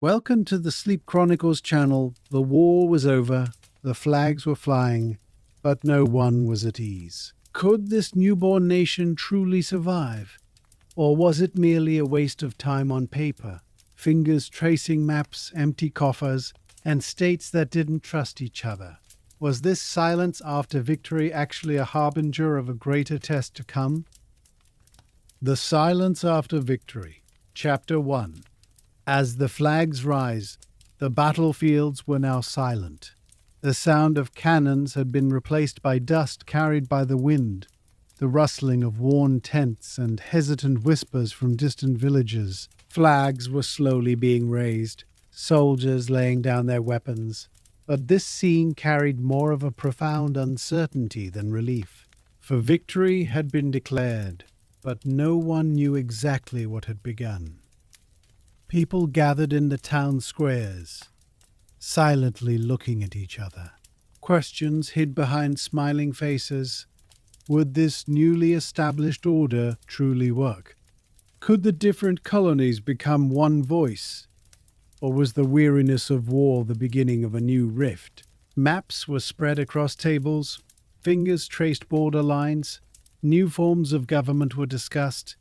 Welcome to the Sleep Chronicles channel. The war was over, the flags were flying, but no one was at ease. Could this newborn nation truly survive? Or was it merely a waste of time on paper? Fingers tracing maps, empty coffers, and states that didn't trust each other. Was this silence after victory actually a harbinger of a greater test to come? The Silence After Victory, Chapter 1. As the flags rise, the battlefields were now silent. The sound of cannons had been replaced by dust carried by the wind, the rustling of worn tents and hesitant whispers from distant villages. Flags were slowly being raised, soldiers laying down their weapons. But this scene carried more of a profound uncertainty than relief. For victory had been declared, but no one knew exactly what had begun. People gathered in the town squares, silently looking at each other. Questions hid behind smiling faces. Would this newly established order truly work? Could the different colonies become one voice? Or was the weariness of war the beginning of a new rift? Maps were spread across tables, fingers traced border lines, new forms of government were discussed,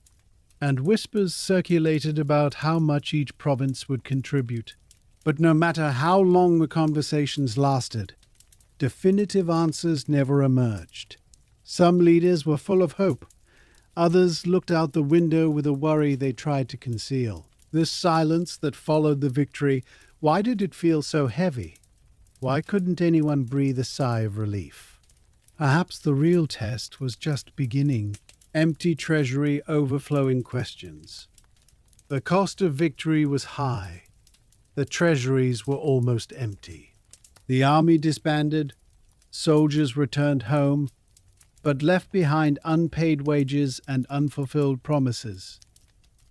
and whispers circulated about how much each province would contribute. But no matter how long the conversations lasted, definitive answers never emerged. Some leaders were full of hope. Others looked out the window with a worry they tried to conceal. This silence that followed the victory, why did it feel so heavy? Why couldn't anyone breathe a sigh of relief? Perhaps the real test was just beginning. Empty treasury, overflowing questions. The cost of victory was high. The treasuries were almost empty. The army disbanded, soldiers returned home, but left behind unpaid wages and unfulfilled promises.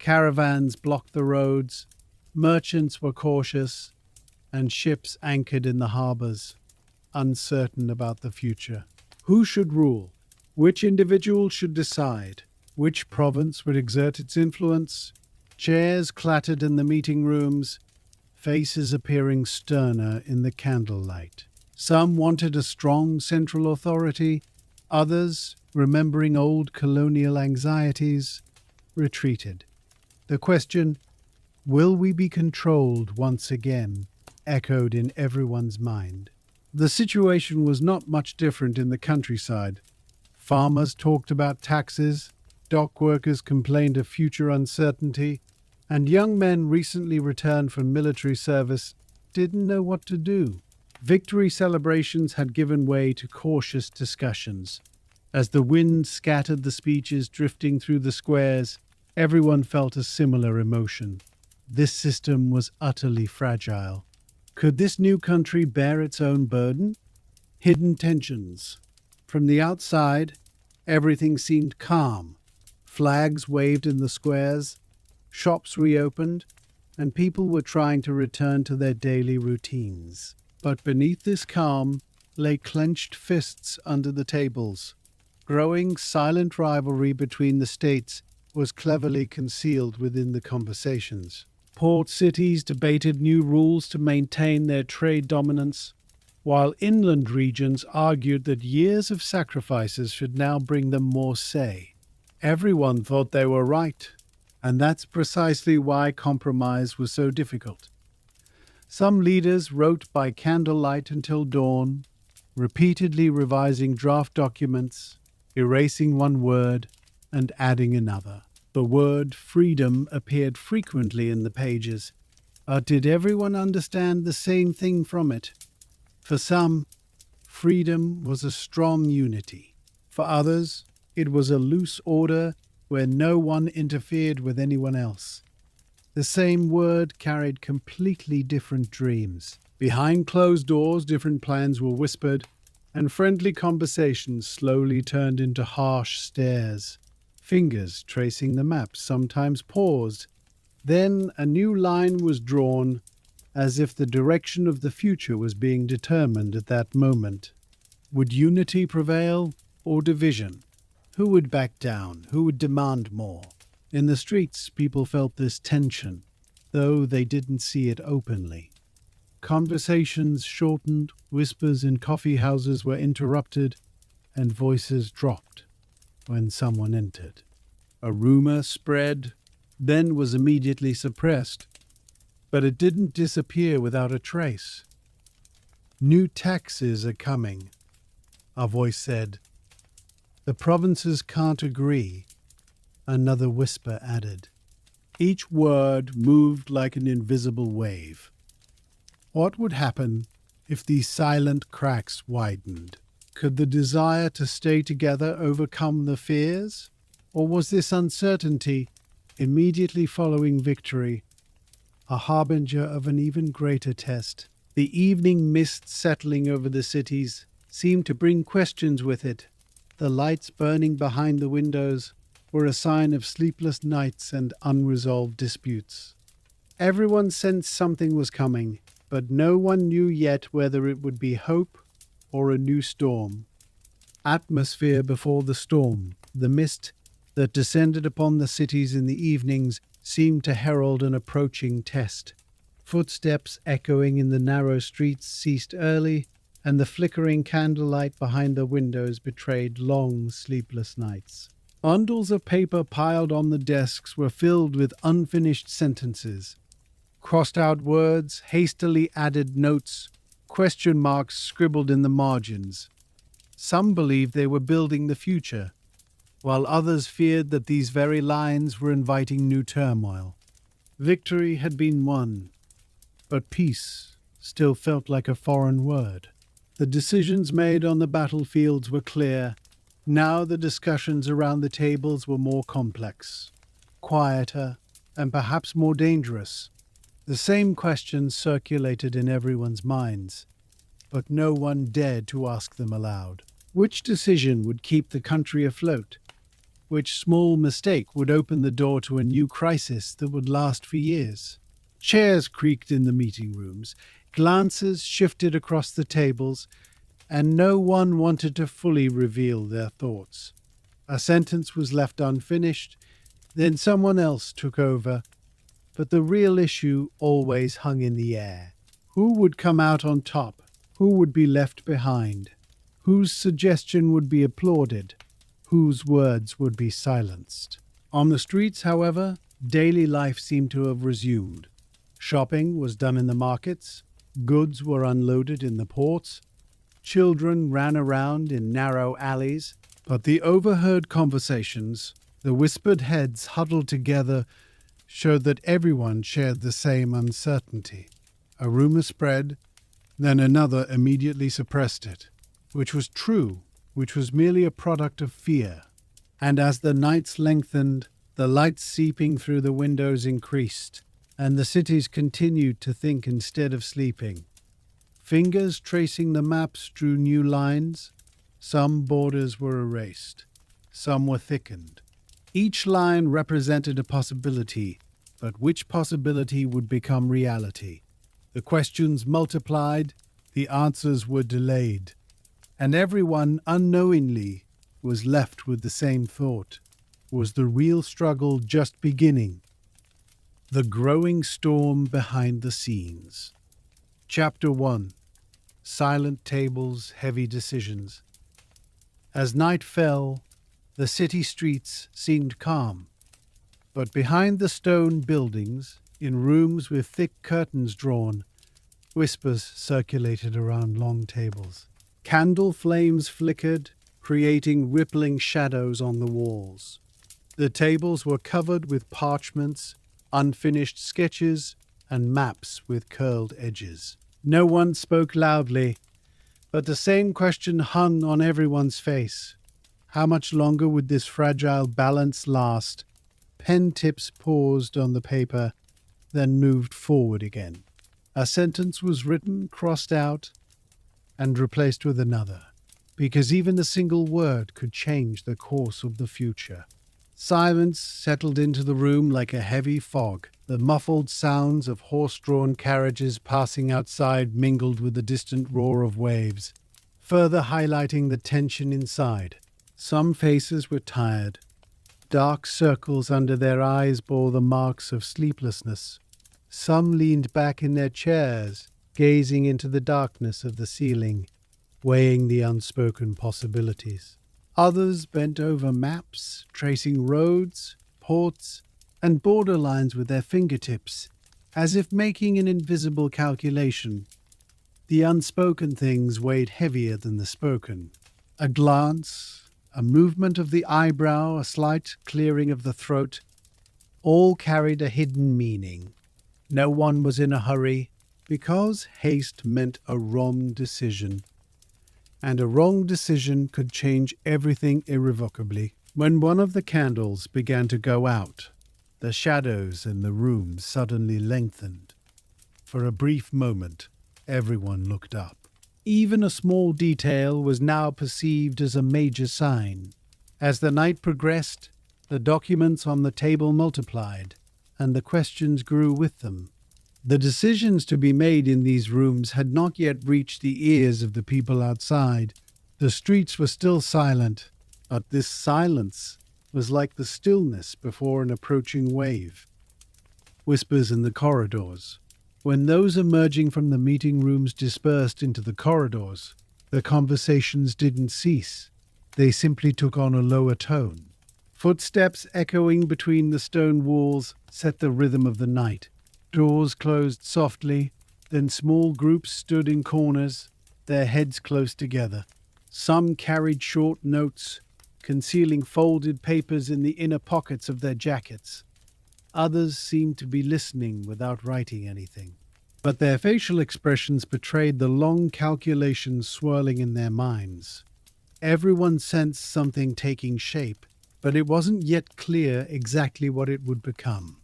Caravans blocked the roads, merchants were cautious, and ships anchored in the harbors, uncertain about the future. Who should rule? Which individual should decide? Which province would exert its influence? Chairs clattered in the meeting rooms, faces appearing sterner in the candlelight. Some wanted a strong central authority. Others, remembering old colonial anxieties, retreated. The question, "Will we be controlled once again?" echoed in everyone's mind. The situation was not much different in the countryside. Farmers talked about taxes, dock workers complained of future uncertainty, and young men recently returned from military service didn't know what to do. Victory celebrations had given way to cautious discussions. As the wind scattered the speeches drifting through the squares, everyone felt a similar emotion. This system was utterly fragile. Could this new country bear its own burden? Hidden tensions. From the outside, everything seemed calm. Flags waved in the squares, shops reopened, and people were trying to return to their daily routines. But beneath this calm lay clenched fists under the tables. Growing silent rivalry between the states was cleverly concealed within the conversations. Port cities debated new rules to maintain their trade dominance, while inland regions argued that years of sacrifices should now bring them more say. Everyone thought they were right, and that's precisely why compromise was so difficult. Some leaders wrote by candlelight until dawn, repeatedly revising draft documents, erasing one word and adding another. The word freedom appeared frequently in the pages, but did everyone understand the same thing from it? For some, freedom was a strong unity. For others, it was a loose order where no one interfered with anyone else. The same word carried completely different dreams. Behind closed doors, different plans were whispered, and friendly conversations slowly turned into harsh stares. Fingers tracing the maps sometimes paused. Then a new line was drawn, as if the direction of the future was being determined at that moment. Would unity prevail or division? Who would back down? Who would demand more? In the streets, people felt this tension. though they didn't see it openly. Conversations shortened, whispers in coffee houses were interrupted, and voices dropped when someone entered. A rumor spread, then was immediately suppressed, but it didn't disappear without a trace. "New taxes are coming," a voice said. "The provinces can't agree," another whisper added. Each word moved like an invisible wave. What would happen if these silent cracks widened? Could the desire to stay together overcome the fears? Or was this uncertainty, immediately following victory, a harbinger of an even greater test? The evening mist settling over the cities seemed to bring questions with it. The lights burning behind the windows were a sign of sleepless nights and unresolved disputes. Everyone sensed something was coming, but no one knew yet whether it would be hope or a new storm. Atmosphere before the storm, the mist that descended upon the cities in the evenings, seemed to herald an approaching test. Footsteps echoing in the narrow streets ceased early, and the flickering candlelight behind the windows betrayed long, sleepless nights. Bundles of paper piled on the desks were filled with unfinished sentences. Crossed-out words, hastily added notes, question marks scribbled in the margins. Some believed they were building the future, while others feared that these very lines were inviting new turmoil. Victory had been won, but peace still felt like a foreign word. The decisions made on the battlefields were clear. Now the discussions around the tables were more complex, quieter, and perhaps more dangerous. The same questions circulated in everyone's minds, but no one dared to ask them aloud. Which decision would keep the country afloat? Which small mistake would open the door to a new crisis that would last for years? Chairs creaked in the meeting rooms, glances shifted across the tables, and no one wanted to fully reveal their thoughts. A sentence was left unfinished, then someone else took over, but the real issue always hung in the air. Who would come out on top? Who would be left behind? Whose suggestion would be applauded? Whose words would be silenced? On the streets, however, daily life seemed to have resumed. Shopping was done in the markets, goods were unloaded in the ports, children ran around in narrow alleys, but the overheard conversations, the whispered heads huddled together, showed that everyone shared the same uncertainty. A rumor spread, then another immediately suppressed it, which was true, which was merely a product of fear. And as the nights lengthened, the lights seeping through the windows increased, and the cities continued to think instead of sleeping. Fingers tracing the maps drew new lines. Some borders were erased. Some were thickened. Each line represented a possibility, but which possibility would become reality? The questions multiplied, the answers were delayed, and everyone unknowingly was left with the same thought. Was the real struggle just beginning? The growing storm behind the scenes. Chapter 1. Silent tables, heavy decisions. As night fell, the city streets seemed calm. But behind the stone buildings, in rooms with thick curtains drawn, whispers circulated around long tables. Candle flames flickered, creating rippling shadows on the walls. The tables were covered with parchments, unfinished sketches, and maps with curled edges. No one spoke loudly, but the same question hung on everyone's face. How much longer would this fragile balance last? Pen tips paused on the paper, then moved forward again. A sentence was written, crossed out, and replaced with another, because even a single word could change the course of the future. Silence settled into the room like a heavy fog. The muffled sounds of horse-drawn carriages passing outside mingled with the distant roar of waves, further highlighting the tension inside. Some faces were tired. Dark circles under their eyes bore the marks of sleeplessness. Some leaned back in their chairs, gazing into the darkness of the ceiling, weighing the unspoken possibilities. Others bent over maps, tracing roads, ports, and borderlines with their fingertips, as if making an invisible calculation. The unspoken things weighed heavier than the spoken. A glance, a movement of the eyebrow, a slight clearing of the throat, all carried a hidden meaning. No one was in a hurry, because haste meant a wrong decision. And a wrong decision could change everything irrevocably. When one of the candles began to go out, the shadows in the room suddenly lengthened. For a brief moment, everyone looked up. Even a small detail was now perceived as a major sign. As the night progressed, the documents on the table multiplied, and the questions grew with them. The decisions to be made in these rooms had not yet reached the ears of the people outside. The streets were still silent, but this silence was like the stillness before an approaching wave. Whispers in the corridors. When those emerging from the meeting rooms dispersed into the corridors, the conversations didn't cease. They simply took on a lower tone. Footsteps echoing between the stone walls set the rhythm of the night. Doors closed softly, then small groups stood in corners, their heads close together. Some carried short notes, concealing folded papers in the inner pockets of their jackets. Others seemed to be listening without writing anything. But their facial expressions betrayed the long calculations swirling in their minds. Everyone sensed something taking shape, but it wasn't yet clear exactly what it would become.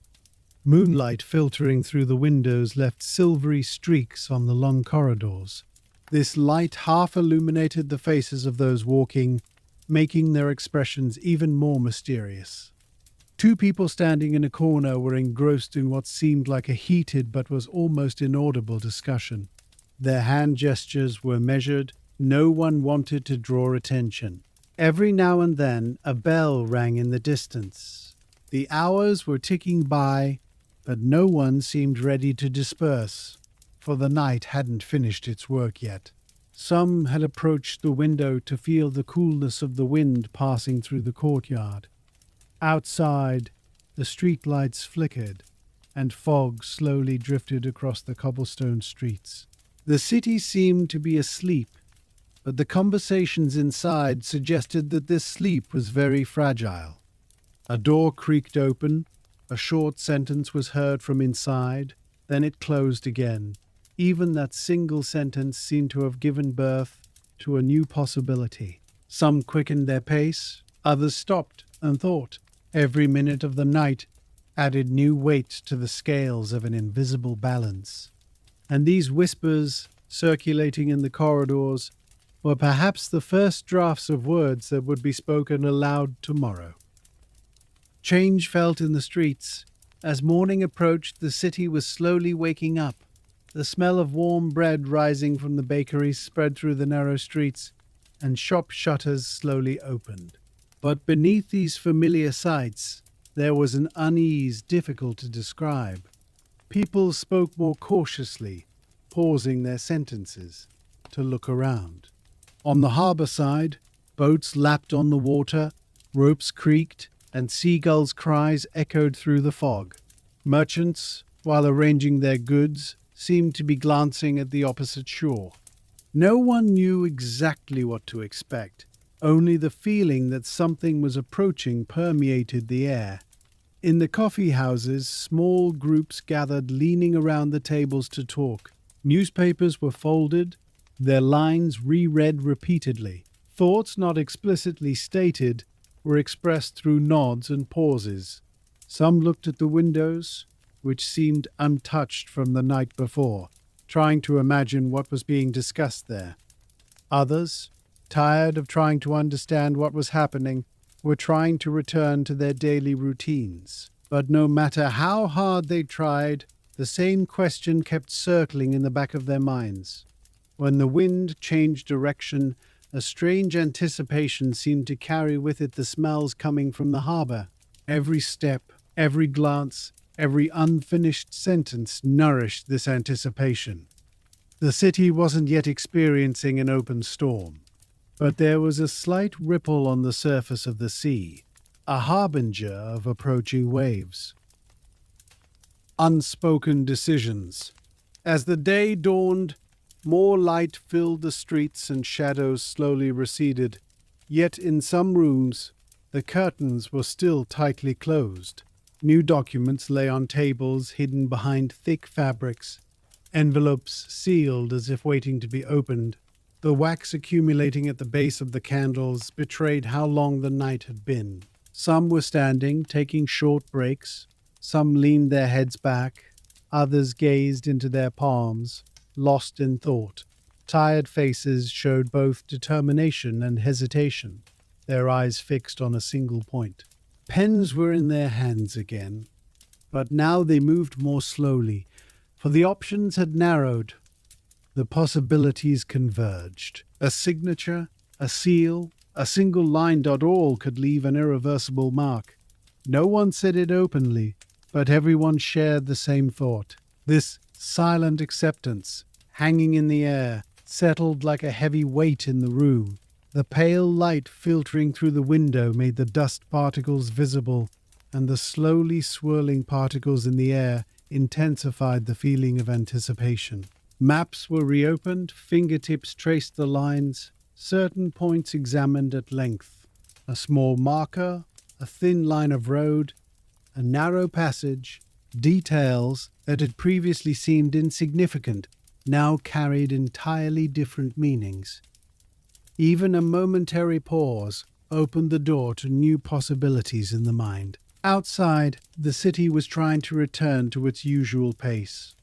Moonlight filtering through the windows left silvery streaks on the long corridors. This light half illuminated the faces of those walking, making their expressions even more mysterious. Two people standing in a corner were engrossed in what seemed like a heated but was almost inaudible discussion. Their hand gestures were measured. No one wanted to draw attention. Every now and then a bell rang in the distance. The hours were ticking by, but no one seemed ready to disperse, for the night hadn't finished its work yet. Some had approached the window to feel the coolness of the wind passing through the courtyard. Outside, the streetlights flickered, and fog slowly drifted across the cobblestone streets. The city seemed to be asleep, but the conversations inside suggested that this sleep was very fragile. A door creaked open, a short sentence was heard from inside, then it closed again. Even that single sentence seemed to have given birth to a new possibility. Some quickened their pace, others stopped and thought. Every minute of the night added new weight to the scales of an invisible balance. And these whispers, circulating in the corridors, were perhaps the first drafts of words that would be spoken aloud tomorrow. Change felt in the streets. As morning approached, the city was slowly waking up. The smell of warm bread rising from the bakeries spread through the narrow streets, and shop shutters slowly opened. But beneath these familiar sights, there was an unease difficult to describe. People spoke more cautiously, pausing their sentences to look around. On the harbour side, boats lapped on the water, ropes creaked, and seagulls' cries echoed through the fog. Merchants, while arranging their goods, seemed to be glancing at the opposite shore. No one knew exactly what to expect. Only the feeling that something was approaching permeated the air. In the coffee houses, small groups gathered leaning around the tables to talk. Newspapers were folded, their lines reread repeatedly. Thoughts not explicitly stated were expressed through nods and pauses. Some looked at the windows, which seemed untouched from the night before, trying to imagine what was being discussed there. Others, tired of trying to understand what was happening, were trying to return to their daily routines. But no matter how hard they tried, the same question kept circling in the back of their minds. When the wind changed direction, a strange anticipation seemed to carry with it the smells coming from the harbour. Every step, every glance, Every unfinished sentence nourished this anticipation. The city wasn't yet experiencing an open storm, but there was a slight ripple on the surface of the sea, a harbinger of approaching waves. Unspoken decisions. As the day dawned, more light filled the streets and shadows slowly receded. Yet in some rooms, the curtains were still tightly closed. New documents lay on tables hidden behind thick fabrics, envelopes sealed as if waiting to be opened. The wax accumulating at the base of the candles betrayed how long the night had been. Some were standing, taking short breaks. Some leaned their heads back. Others gazed into their palms, lost in thought. Tired faces showed both determination and hesitation, their eyes fixed on a single point. Pens were in their hands again, but now they moved more slowly, for the options had narrowed. The possibilities converged. A signature, a seal, a single line. All could leave an irreversible mark. No one said it openly, but everyone shared the same thought. This silent acceptance, hanging in the air, settled like a heavy weight in the room. The pale light filtering through the window made the dust particles visible, and the slowly swirling particles in the air intensified the feeling of anticipation. Maps were reopened, fingertips traced the lines, certain points examined at length. A small marker, a thin line of road, a narrow passage, details that had previously seemed insignificant now carried entirely different meanings. Even a momentary pause opened the door to new possibilities in the mind. Outside, the city was trying to return to its usual pace.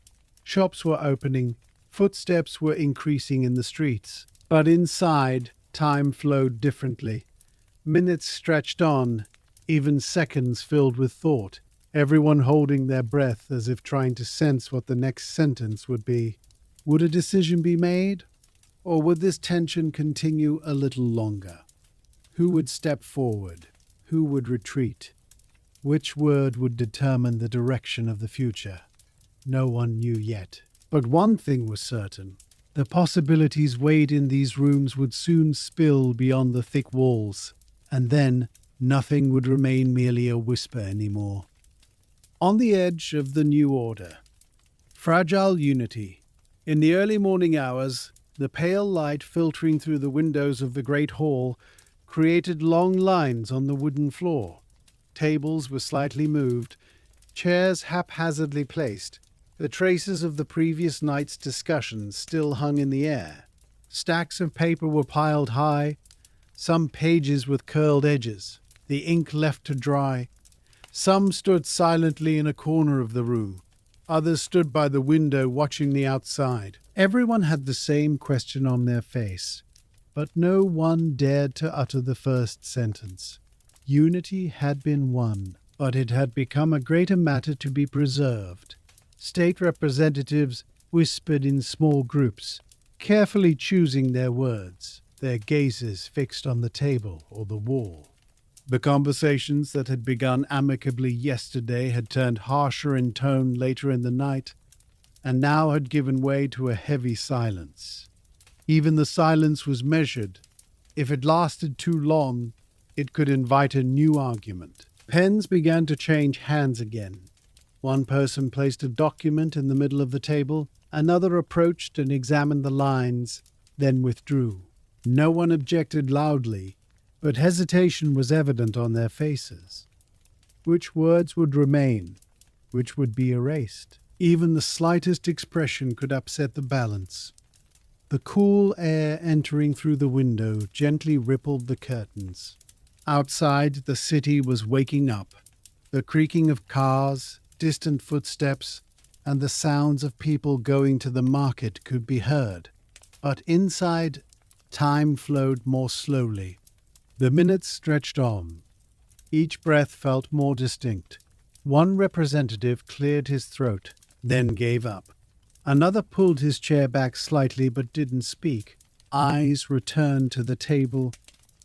Shops were opening, footsteps were increasing in the streets. But inside, time flowed differently. Minutes stretched on, even seconds filled with thought, everyone holding their breath as if trying to sense what the next sentence would be. Would a decision be made? Or would this tension continue a little longer? Who would step forward? Who would retreat? Which word would determine the direction of the future? No one knew yet. But one thing was certain. The possibilities weighed in these rooms would soon spill beyond the thick walls, and then nothing would remain merely a whisper anymore. On the edge of the new order. Fragile unity. In the early morning hours, the pale light filtering through the windows of the great hall created long lines on the wooden floor. Tables were slightly moved, chairs haphazardly placed. The traces of the previous night's discussions still hung in the air. Stacks of paper were piled high, some pages with curled edges, the ink left to dry. Some stood silently in a corner of the room. Others stood by the window watching the outside. Everyone had the same question on their face, but no one dared to utter the first sentence. Unity had been won, but it had become a greater matter to be preserved. State representatives whispered in small groups, carefully choosing their words, their gazes fixed on the table or the wall. The conversations that had begun amicably yesterday had turned harsher in tone later in the night, and now had given way to a heavy silence. Even the silence was measured. If it lasted too long, it could invite a new argument. Pens began to change hands again. One person placed a document in the middle of the table, another approached and examined the lines, then withdrew. No one objected loudly, but hesitation was evident on their faces. Which words would remain? Which would be erased? Even the slightest expression could upset the balance. The cool air entering through the window gently rippled the curtains. Outside, the city was waking up. The creaking of cars, distant footsteps, and the sounds of people going to the market could be heard. But inside, time flowed more slowly. The minutes stretched on. Each breath felt more distinct. One representative cleared his throat, then gave up. Another pulled his chair back slightly but didn't speak. Eyes returned to the table.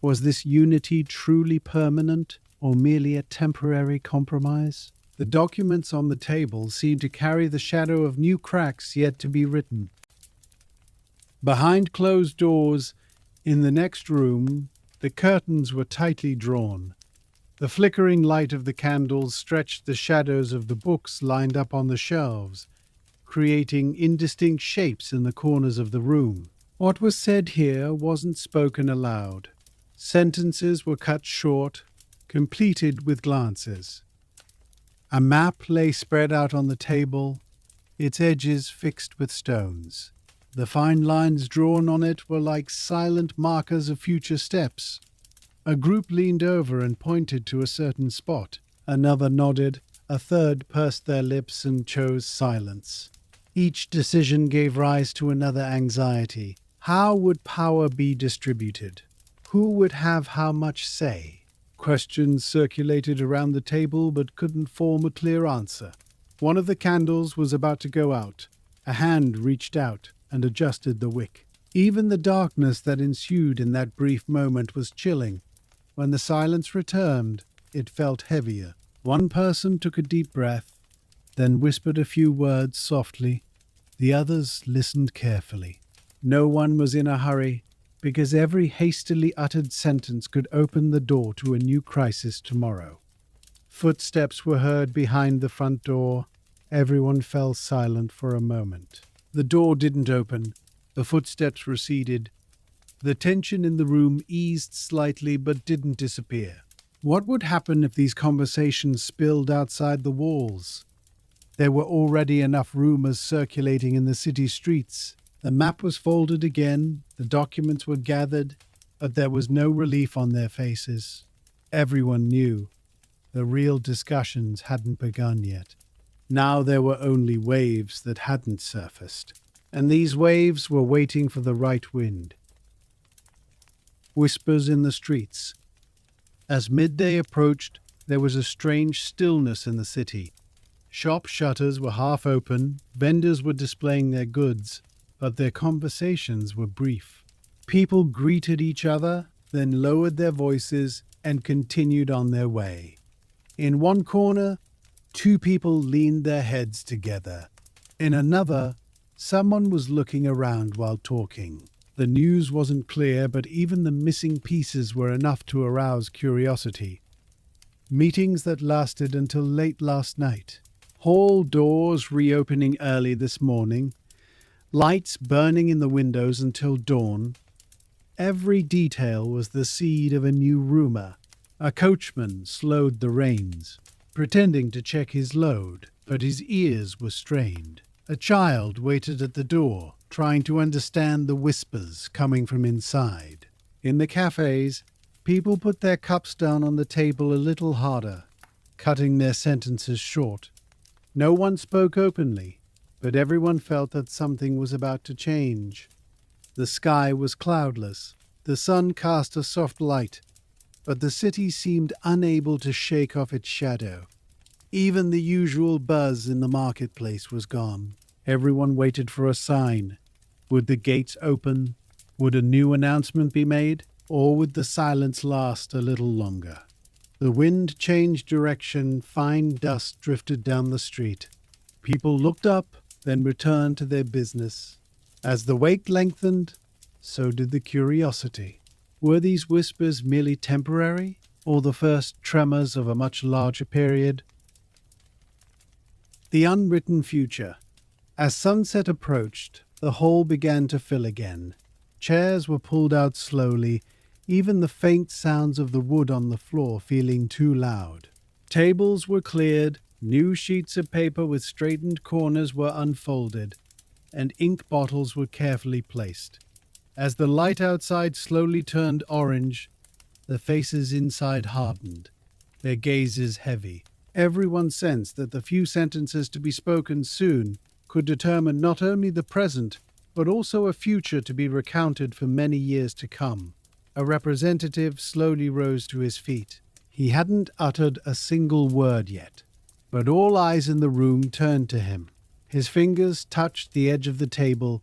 Was this unity truly permanent or merely a temporary compromise? The documents on the table seemed to carry the shadow of new cracks yet to be written. Behind closed doors, in the next room, the curtains were tightly drawn. The flickering light of the candles stretched the shadows of the books lined up on the shelves, creating indistinct shapes in the corners of the room. What was said here wasn't spoken aloud. Sentences were cut short, completed with glances. A map lay spread out on the table, its edges fixed with stones. The fine lines drawn on it were like silent markers of future steps. A group leaned over and pointed to a certain spot. Another nodded, a third pursed their lips and chose silence. Each decision gave rise to another anxiety. How would power be distributed? Who would have how much say? Questions circulated around the table but couldn't form a clear answer. One of the candles was about to go out. A hand reached out and adjusted the wick. Even the darkness that ensued in that brief moment was chilling. When the silence returned, it felt heavier. One person took a deep breath, then whispered a few words softly. The others listened carefully. No one was in a hurry, because every hastily uttered sentence could open the door to a new crisis tomorrow. Footsteps were heard behind the front door. Everyone fell silent for a moment. The door didn't open. The footsteps receded. The tension in the room eased slightly but didn't disappear. What would happen if these conversations spilled outside the walls? There were already enough rumors circulating in the city streets. The map was folded again, the documents were gathered, but there was no relief on their faces. Everyone knew the real discussions hadn't begun yet. Now there were only waves that hadn't surfaced, and these waves were waiting for the right wind. Whispers in the streets. As midday approached, there was a strange stillness in the city. Shop shutters were half open, vendors were displaying their goods, but their conversations were brief. People greeted each other, then lowered their voices and continued on their way. In one corner, two people leaned their heads together. In another, someone was looking around while talking. The news wasn't clear, but even the missing pieces were enough to arouse curiosity. Meetings that lasted until late last night. Hall doors reopening early this morning. Lights burning in the windows until dawn. Every detail was the seed of a new rumor. A coachman slowed the reins, pretending to check his load, but his ears were strained. A child waited at the door, trying to understand the whispers coming from inside. In the cafes, people put their cups down on the table a little harder, cutting their sentences short. No one spoke openly, but everyone felt that something was about to change. The sky was cloudless. The sun cast a soft light, but the city seemed unable to shake off its shadow. Even the usual buzz in the marketplace was gone. Everyone waited for a sign. Would the gates open? Would a new announcement be made? Or would the silence last a little longer? The wind changed direction. Fine dust drifted down the street. People looked up, then returned to their business. As the wait lengthened, so did the curiosity. Were these whispers merely temporary, or the first tremors of a much larger period? The unwritten future. As sunset approached, the hall began to fill again. Chairs were pulled out slowly, even the faint sounds of the wood on the floor feeling too loud. Tables were cleared, new sheets of paper with straightened corners were unfolded, and ink bottles were carefully placed. As the light outside slowly turned orange, the faces inside hardened, their gazes heavy. Everyone sensed that the few sentences to be spoken soon could determine not only the present, but also a future to be recounted for many years to come. A representative slowly rose to his feet. He hadn't uttered a single word yet, but all eyes in the room turned to him. His fingers touched the edge of the table,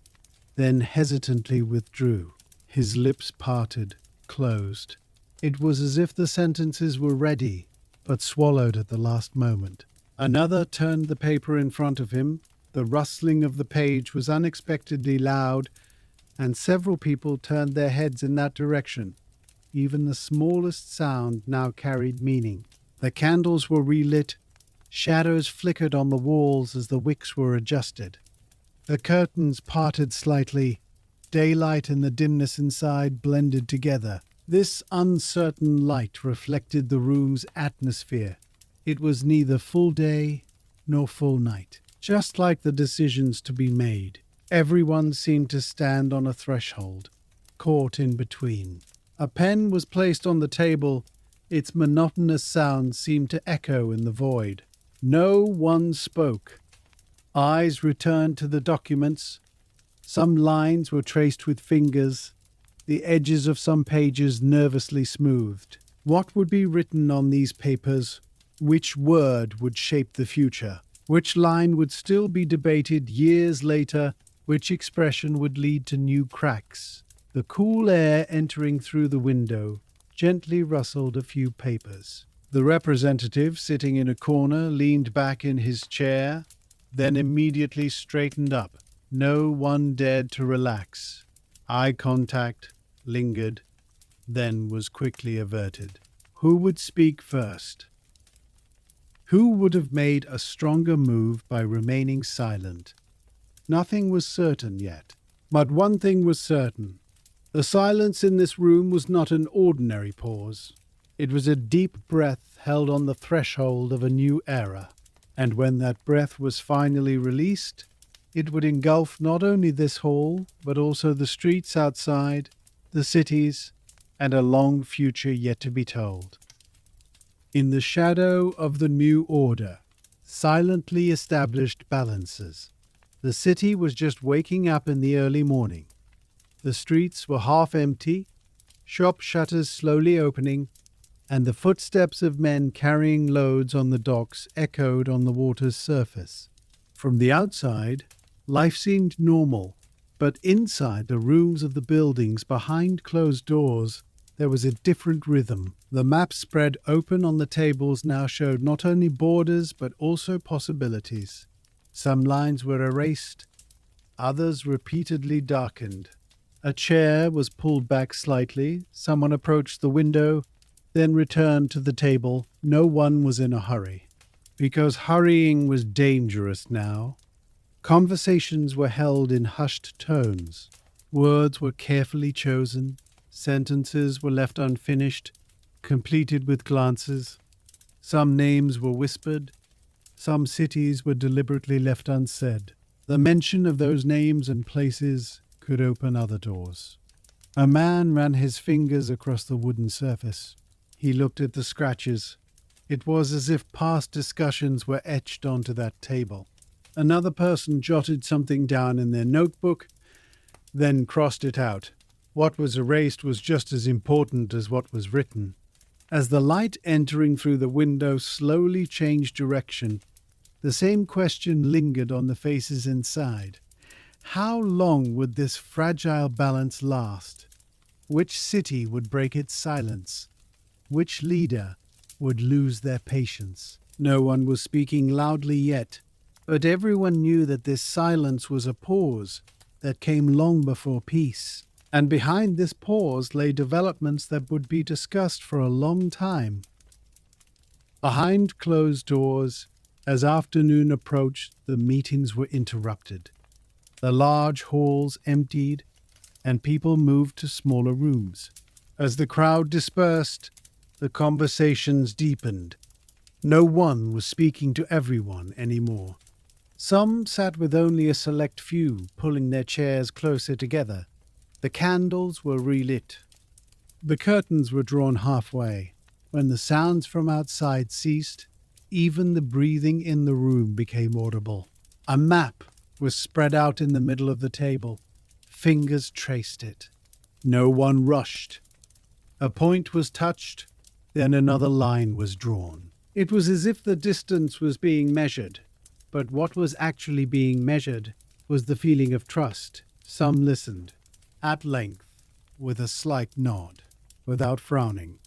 then hesitantly withdrew. His lips parted, closed. It was as if the sentences were ready, but swallowed at the last moment. Another turned the paper in front of him. The rustling of the page was unexpectedly loud, and several people turned their heads in that direction. Even the smallest sound now carried meaning. The candles were relit. Shadows flickered on the walls as the wicks were adjusted. The curtains parted slightly. Daylight and the dimness inside blended together. This uncertain light reflected the room's atmosphere. It was neither full day nor full night. Just like the decisions to be made, everyone seemed to stand on a threshold, caught in between. A pen was placed on the table. Its monotonous sound seemed to echo in the void. No one spoke. Eyes returned to the documents. Some lines were traced with fingers, the edges of some pages nervously smoothed. What would be written on these papers? Which word would shape the future? Which line would still be debated years later? Which expression would lead to new cracks? The cool air entering through the window gently rustled a few papers. The representative, sitting in a corner, leaned back in his chair, then immediately straightened up. No one dared to relax. Eye contact lingered, then was quickly averted. Who would speak first? Who would have made a stronger move by remaining silent? Nothing was certain yet. But one thing was certain. The silence in this room was not an ordinary pause. It was a deep breath held on the threshold of a new era. And when that breath was finally released, it would engulf not only this hall, but also the streets outside, the cities, and a long future yet to be told. In the shadow of the new order, silently established balances, the city was just waking up in the early morning. The streets were half empty, shop shutters slowly opening, and the footsteps of men carrying loads on the docks echoed on the water's surface. From the outside, life seemed normal, but inside the rooms of the buildings behind closed doors, there was a different rhythm. The map spread open on the tables now showed not only borders but also possibilities. Some lines were erased, others repeatedly darkened. A chair was pulled back slightly, someone approached the window, then returned to the table. No one was in a hurry, because hurrying was dangerous now. Conversations were held in hushed tones. Words were carefully chosen. Sentences were left unfinished, completed with glances. Some names were whispered. Some cities were deliberately left unsaid. The mention of those names and places could open other doors. A man ran his fingers across the wooden surface. He looked at the scratches. It was as if past discussions were etched onto that table. Another person jotted something down in their notebook, then crossed it out. What was erased was just as important as what was written. As the light entering through the window slowly changed direction, the same question lingered on the faces inside. How long would this fragile balance last? Which city would break its silence? Which leader would lose their patience? No one was speaking loudly yet, but everyone knew that this silence was a pause that came long before peace. And behind this pause lay developments that would be discussed for a long time. Behind closed doors, as afternoon approached, the meetings were interrupted. The large halls emptied, and people moved to smaller rooms. As the crowd dispersed, the conversations deepened. No one was speaking to everyone anymore. Some sat with only a select few, pulling their chairs closer together. The candles were relit. The curtains were drawn halfway. When the sounds from outside ceased, even the breathing in the room became audible. A map was spread out in the middle of the table. Fingers traced it. No one rushed. A point was touched, then another line was drawn. It was as if the distance was being measured, but what was actually being measured was the feeling of trust. Some listened, at length, with a slight nod, without frowning,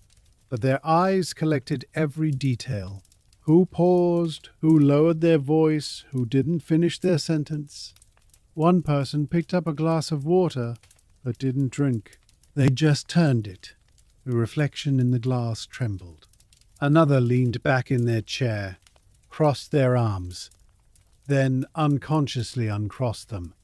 but their eyes collected every detail. Who paused, who lowered their voice, who didn't finish their sentence. One person picked up a glass of water but didn't drink. They just turned it. The reflection in the glass trembled. Another leaned back in their chair, crossed their arms, then unconsciously uncrossed them.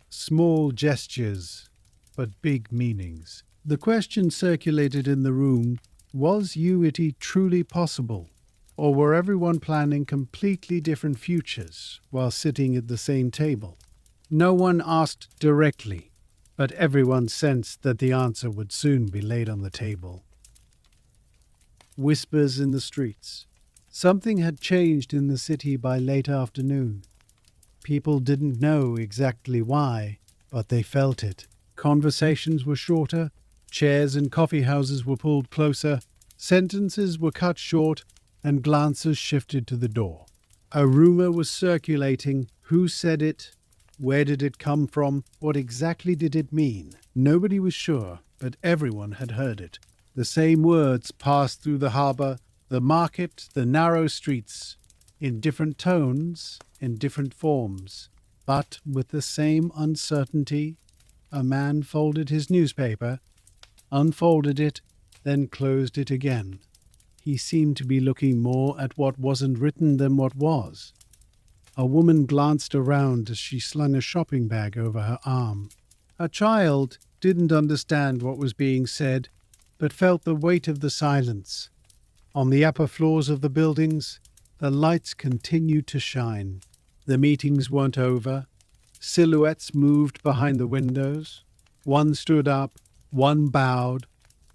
Small gestures, but big meanings. The question circulated in the room, was unity truly possible? Or were everyone planning completely different futures while sitting at the same table? No one asked directly, but everyone sensed that the answer would soon be laid on the table. Whispers in the streets. Something had changed in the city by late afternoon. People didn't know exactly why, but they felt it. Conversations were shorter, chairs in coffee houses were pulled closer, sentences were cut short, and glances shifted to the door. A rumor was circulating. Who said it? Where did it come from? What exactly did it mean? Nobody was sure, but everyone had heard it. The same words passed through the harbor, the market, the narrow streets, in different tones, in different forms, but with the same uncertainty. A man folded his newspaper, unfolded it, then closed it again. He seemed to be looking more at what wasn't written than what was. A woman glanced around as she slung a shopping bag over her arm. A child didn't understand what was being said, but felt the weight of the silence. On the upper floors of the buildings, the lights continued to shine. The meetings weren't over. Silhouettes moved behind the windows. One stood up, one bowed,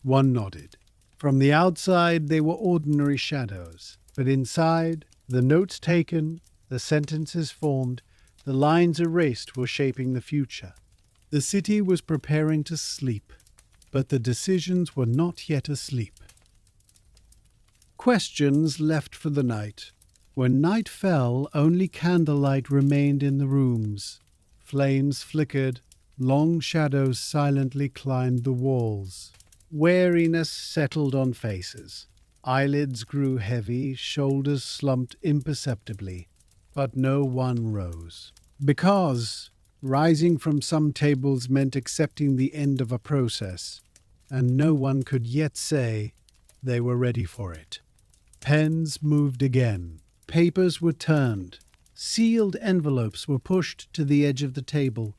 one nodded. From the outside, they were ordinary shadows, but inside, the notes taken, the sentences formed, the lines erased were shaping the future. The city was preparing to sleep, but the decisions were not yet asleep. Questions left for the night. When night fell, only candlelight remained in the rooms. Flames flickered, long shadows silently climbed the walls. Weariness settled on faces. Eyelids grew heavy, shoulders slumped imperceptibly, but no one rose. Because rising from some tables meant accepting the end of a process, and no one could yet say they were ready for it. Pens moved again. Papers were turned. Sealed envelopes were pushed to the edge of the table.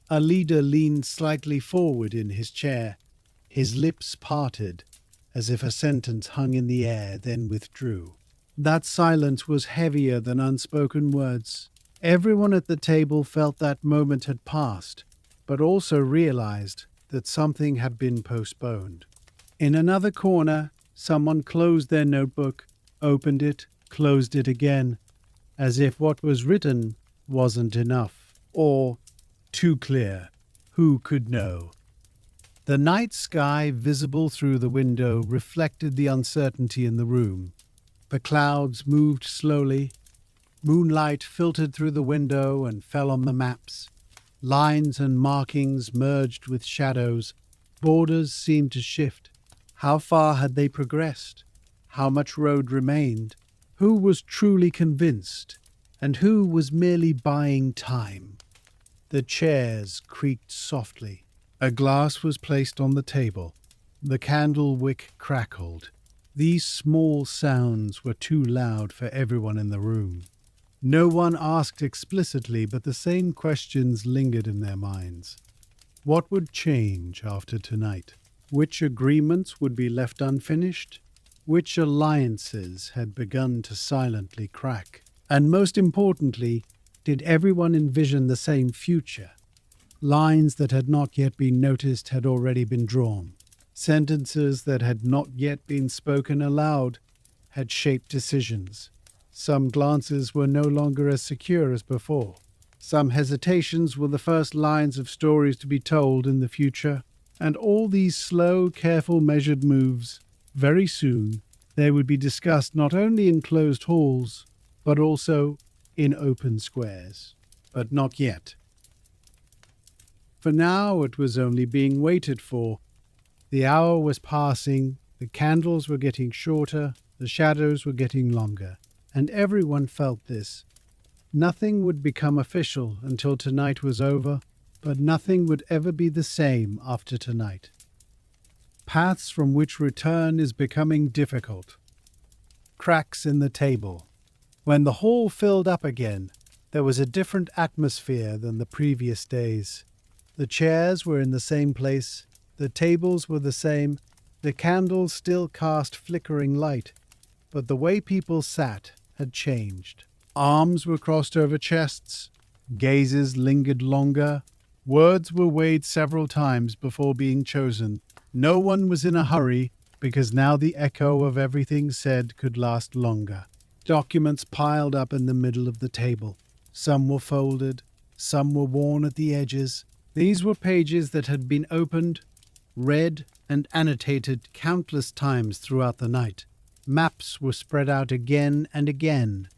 A leader leaned slightly forward in his chair. His lips parted, as if a sentence hung in the air, then withdrew. That silence was heavier than unspoken words. Everyone at the table felt that moment had passed, but also realized that something had been postponed. In another corner, someone closed their notebook, opened it, closed it again, as if what was written wasn't enough, or too clear. Who could know? The night sky, visible through the window, reflected the uncertainty in the room. The clouds moved slowly. Moonlight filtered through the window and fell on the maps. Lines and markings merged with shadows. Borders seemed to shift. How far had they progressed? How much road remained? Who was truly convinced? And who was merely buying time? The chairs creaked softly. A glass was placed on the table. The candle wick crackled. These small sounds were too loud for everyone in the room. No one asked explicitly, but the same questions lingered in their minds. What would change after tonight? Which agreements would be left unfinished? Which alliances had begun to silently crack? And most importantly, did everyone envision the same future? Lines that had not yet been noticed had already been drawn. Sentences that had not yet been spoken aloud had shaped decisions. Some glances were no longer as secure as before. Some hesitations were the first lines of stories to be told in the future. And all these slow, careful, measured moves, very soon, they would be discussed not only in closed halls, but also in open squares. But not yet. For now, it was only being waited for. The hour was passing, the candles were getting shorter, the shadows were getting longer, and everyone felt this. Nothing would become official until tonight was over, but nothing would ever be the same after tonight. Paths from which return is becoming difficult. Cracks in the table. When the hall filled up again, there was a different atmosphere than the previous days. The chairs were in the same place, the tables were the same, the candles still cast flickering light, but the way people sat had changed. Arms were crossed over chests, gazes lingered longer, words were weighed several times before being chosen. No one was in a hurry, because now the echo of everything said could last longer. Documents piled up in the middle of the table. Some were folded, some were worn at the edges. These were pages that had been opened, read, and annotated countless times throughout the night. Maps were spread out again and again,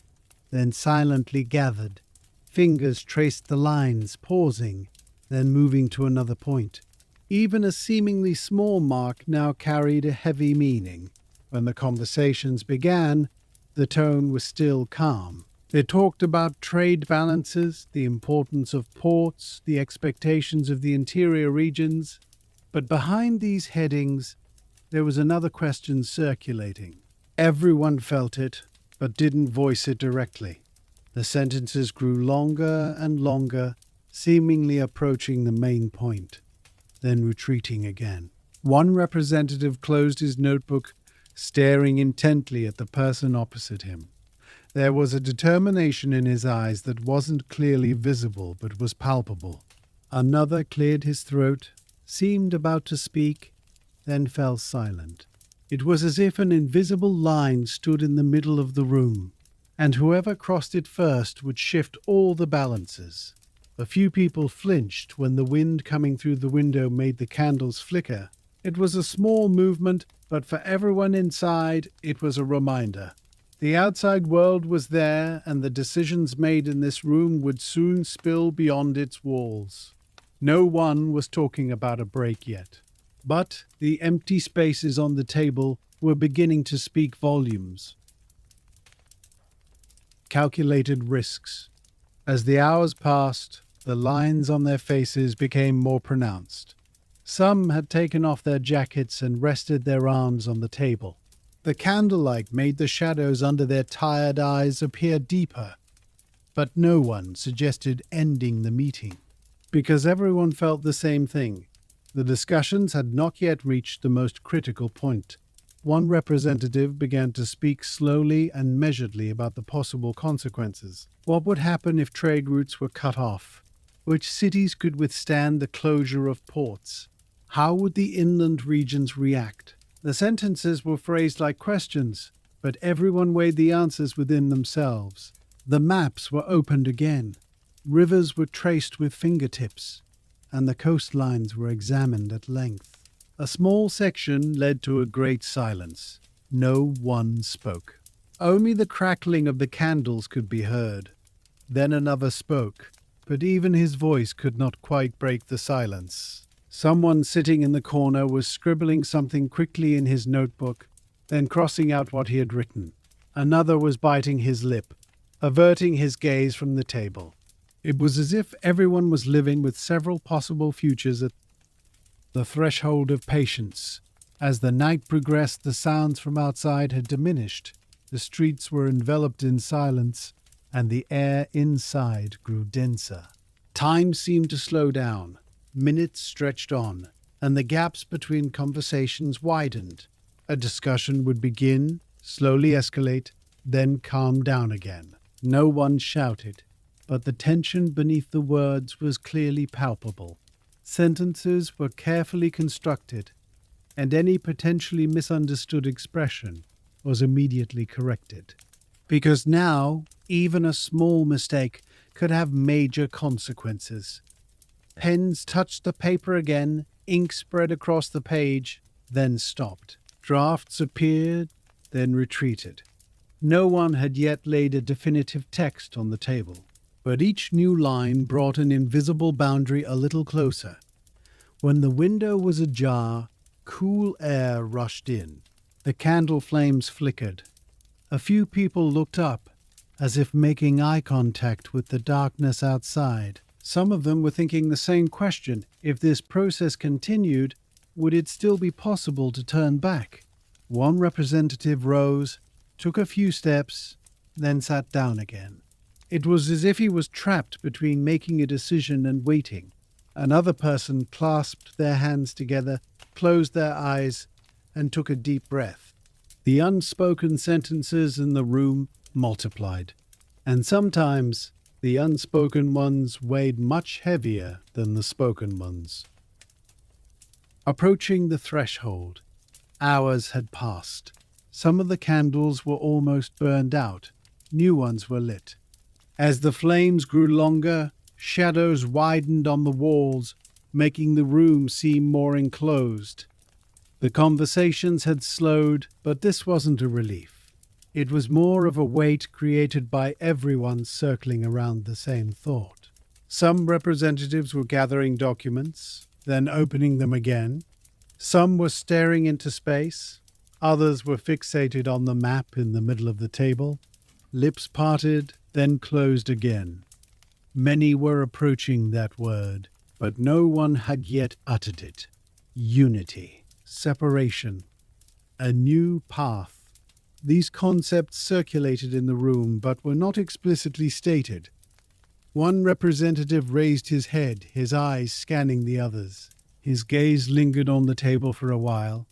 then silently gathered. Fingers traced the lines, pausing, then moving to another point. Even a seemingly small mark now carried a heavy meaning. When the conversations began, the tone was still calm. They talked about trade balances, the importance of ports, the expectations of the interior regions. But behind these headings, there was another question circulating. Everyone felt it, but didn't voice it directly. The sentences grew longer and longer, seemingly approaching the main point, then retreating again. One representative closed his notebook, staring intently at the person opposite him. There was a determination in his eyes that wasn't clearly visible but was palpable. Another cleared his throat, seemed about to speak, then fell silent. It was as if an invisible line stood in the middle of the room, and whoever crossed it first would shift all the balances. A few people flinched when the wind coming through the window made the candles flicker. It was a small movement, but for everyone inside, it was a reminder. The outside world was there, and the decisions made in this room would soon spill beyond its walls. No one was talking about a break yet, but the empty spaces on the table were beginning to speak volumes. Calculated risks. As the hours passed, the lines on their faces became more pronounced. Some had taken off their jackets and rested their arms on the table. The candlelight made the shadows under their tired eyes appear deeper, but no one suggested ending the meeting, because everyone felt the same thing. The discussions had not yet reached the most critical point. One representative began to speak slowly and measuredly about the possible consequences. What would happen if trade routes were cut off? Which cities could withstand the closure of ports? How would the inland regions react? The sentences were phrased like questions, but everyone weighed the answers within themselves. The maps were opened again. Rivers were traced with fingertips, and the coastlines were examined at length. A small section led to a great silence. No one spoke. Only the crackling of the candles could be heard. Then another spoke, but even his voice could not quite break the silence. Someone sitting in the corner was scribbling something quickly in his notebook, then crossing out what he had written. Another was biting his lip, averting his gaze from the table. It was as if everyone was living with several possible futures at the threshold of patience. As the night progressed, the sounds from outside had diminished. The streets were enveloped in silence, and the air inside grew denser. Time seemed to slow down. Minutes stretched on, and the gaps between conversations widened. A discussion would begin, slowly escalate, then calm down again. No one shouted, but the tension beneath the words was clearly palpable. Sentences were carefully constructed, and any potentially misunderstood expression was immediately corrected. Because now, even a small mistake could have major consequences. Pens touched the paper again, ink spread across the page, then stopped. Drafts appeared, then retreated. No one had yet laid a definitive text on the table, but each new line brought an invisible boundary a little closer. When the window was ajar, cool air rushed in. The candle flames flickered. A few people looked up, as if making eye contact with the darkness outside. Some of them were thinking the same question. If this process continued, would it still be possible to turn back? One representative rose, took a few steps, then sat down again. It was as if he was trapped between making a decision and waiting. Another person clasped their hands together, closed their eyes, and took a deep breath. The unspoken sentences in the room multiplied, and sometimes the unspoken ones weighed much heavier than the spoken ones. Approaching the threshold, hours had passed. Some of the candles were almost burned out. New ones were lit. As the flames grew longer, shadows widened on the walls, making the room seem more enclosed. The conversations had slowed, but this wasn't a relief. It was more of a weight created by everyone circling around the same thought. Some representatives were gathering documents, then opening them again. Some were staring into space. Others were fixated on the map in the middle of the table. Lips parted, then closed again. Many were approaching that word, but no one had yet uttered it. Unity, separation, a new path. These concepts circulated in the room, but were not explicitly stated. One representative raised his head, his eyes scanning the others. His gaze lingered on the table for a while,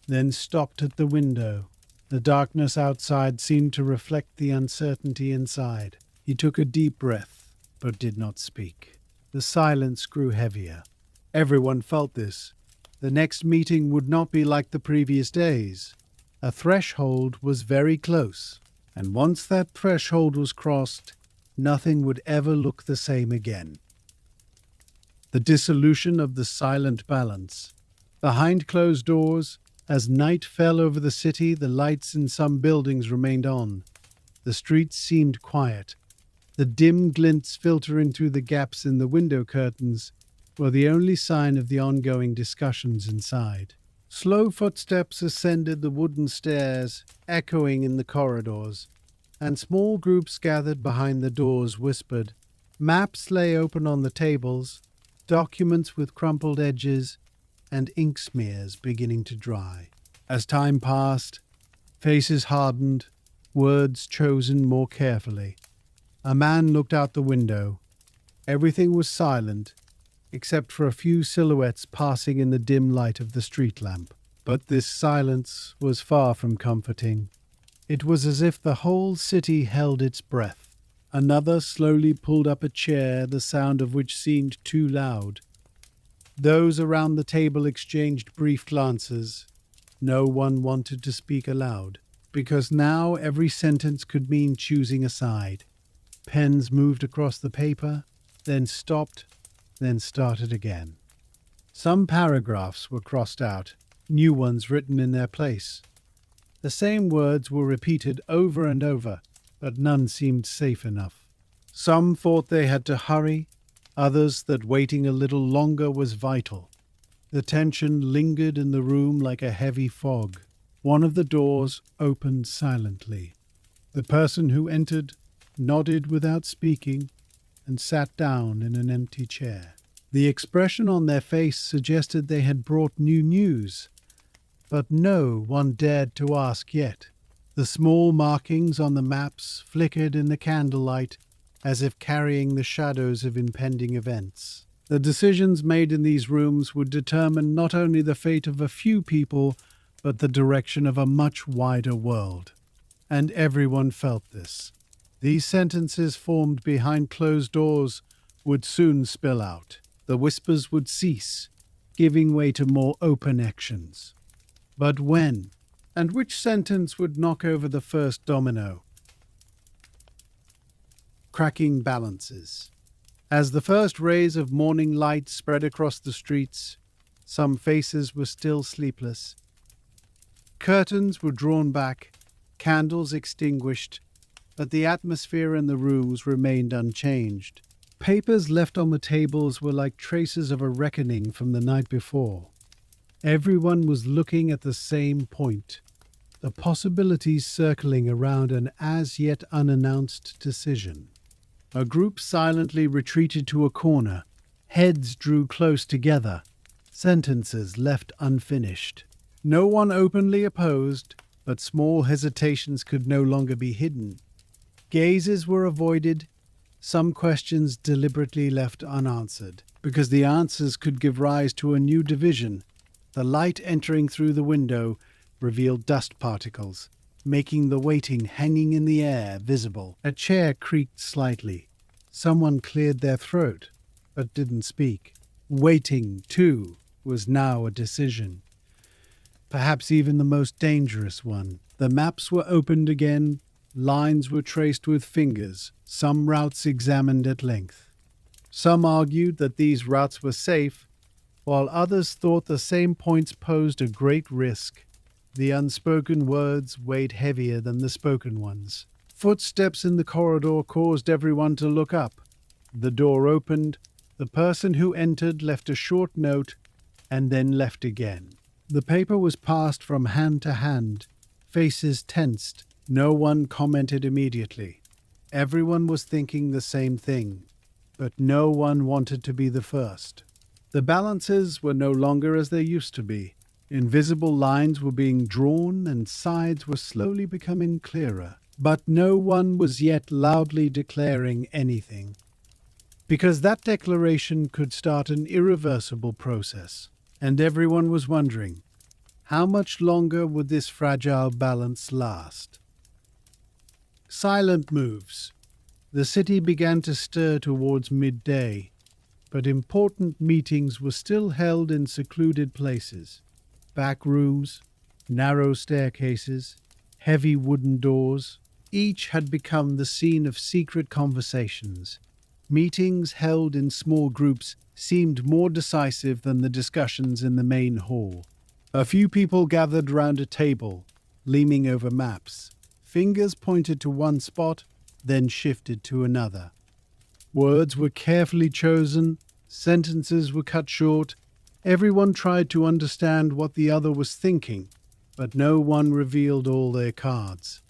then stopped at the window. The darkness outside seemed to reflect the uncertainty inside. He took a deep breath, but did not speak. The silence grew heavier. Everyone felt this. The next meeting would not be like the previous days. A threshold was very close, and once that threshold was crossed, nothing would ever look the same again. The dissolution of the silent balance. Behind closed doors, as night fell over the city, the lights in some buildings remained on. The streets seemed quiet. The dim glints filtering through the gaps in the window curtains were the only sign of the ongoing discussions inside. Slow footsteps ascended the wooden stairs, echoing in the corridors, and small groups gathered behind the doors whispered. Maps lay open on the tables, documents with crumpled edges, and ink smears beginning to dry. As time passed, faces hardened, words chosen more carefully. A man looked out the window. Everything was silent, except for a few silhouettes passing in the dim light of the street lamp. But this silence was far from comforting. It was as if the whole city held its breath. Another slowly pulled up a chair, the sound of which seemed too loud. Those around the table exchanged brief glances. No one wanted to speak aloud, because now every sentence could mean choosing a side. Pens moved across the paper, then stopped, then started again. Some paragraphs were crossed out, new ones written in their place. The same words were repeated over and over, but none seemed safe enough. Some thought they had to hurry, others that waiting a little longer was vital. The tension lingered in the room like a heavy fog. One of the doors opened silently. The person who entered nodded without speaking and sat down in an empty chair. The expression on their face suggested they had brought new news, but no one dared to ask yet. The small markings on the maps flickered in the candlelight, as if carrying the shadows of impending events. The decisions made in these rooms would determine not only the fate of a few people, but the direction of a much wider world. And everyone felt this. These sentences formed behind closed doors would soon spill out. The whispers would cease, giving way to more open actions. But when? And which sentence would knock over the first domino? Cracking balances. As the first rays of morning light spread across the streets, some faces were still sleepless. Curtains were drawn back, candles extinguished, but the atmosphere in the rooms remained unchanged. Papers left on the tables were like traces of a reckoning from the night before. Everyone was looking at the same point. the possibilities circling around an as yet unannounced decision. A group silently retreated to a corner. Heads drew close together, sentences left unfinished. No one openly opposed, but small hesitations could no longer be hidden. Gazes were avoided, some questions deliberately left unanswered, because the answers could give rise to a new division. The light entering through the window revealed dust particles, making the waiting hanging in the air visible. A chair creaked slightly. Someone cleared their throat, but didn't speak. Waiting, too, was now a decision. Perhaps even the most dangerous one. The maps were opened again, lines were traced with fingers, some routes examined at length. Some argued that these routes were safe, while others thought the same points posed a great risk. The unspoken words weighed heavier than the spoken ones. Footsteps in the corridor caused everyone to look up. The door opened. The person who entered left a short note and then left again. The paper was passed from hand to hand. Faces tensed. No one commented immediately. Everyone was thinking the same thing, but no one wanted to be the first. The balances were no longer as they used to be. Invisible lines were being drawn and sides were slowly becoming clearer. But no one was yet loudly declaring anything, because that declaration could start an irreversible process. And everyone was wondering, how much longer would this fragile balance last? Silent moves. The city began to stir towards midday, but important meetings were still held in secluded places. Back rooms, narrow staircases, heavy wooden doors. Each had become the scene of secret conversations. Meetings held in small groups seemed more decisive than the discussions in the main hall. A few people gathered round a table, leaning over maps. Fingers pointed to one spot, then shifted to another. Words were carefully chosen, sentences were cut short. Everyone tried to understand what the other was thinking, but no one revealed all their cards.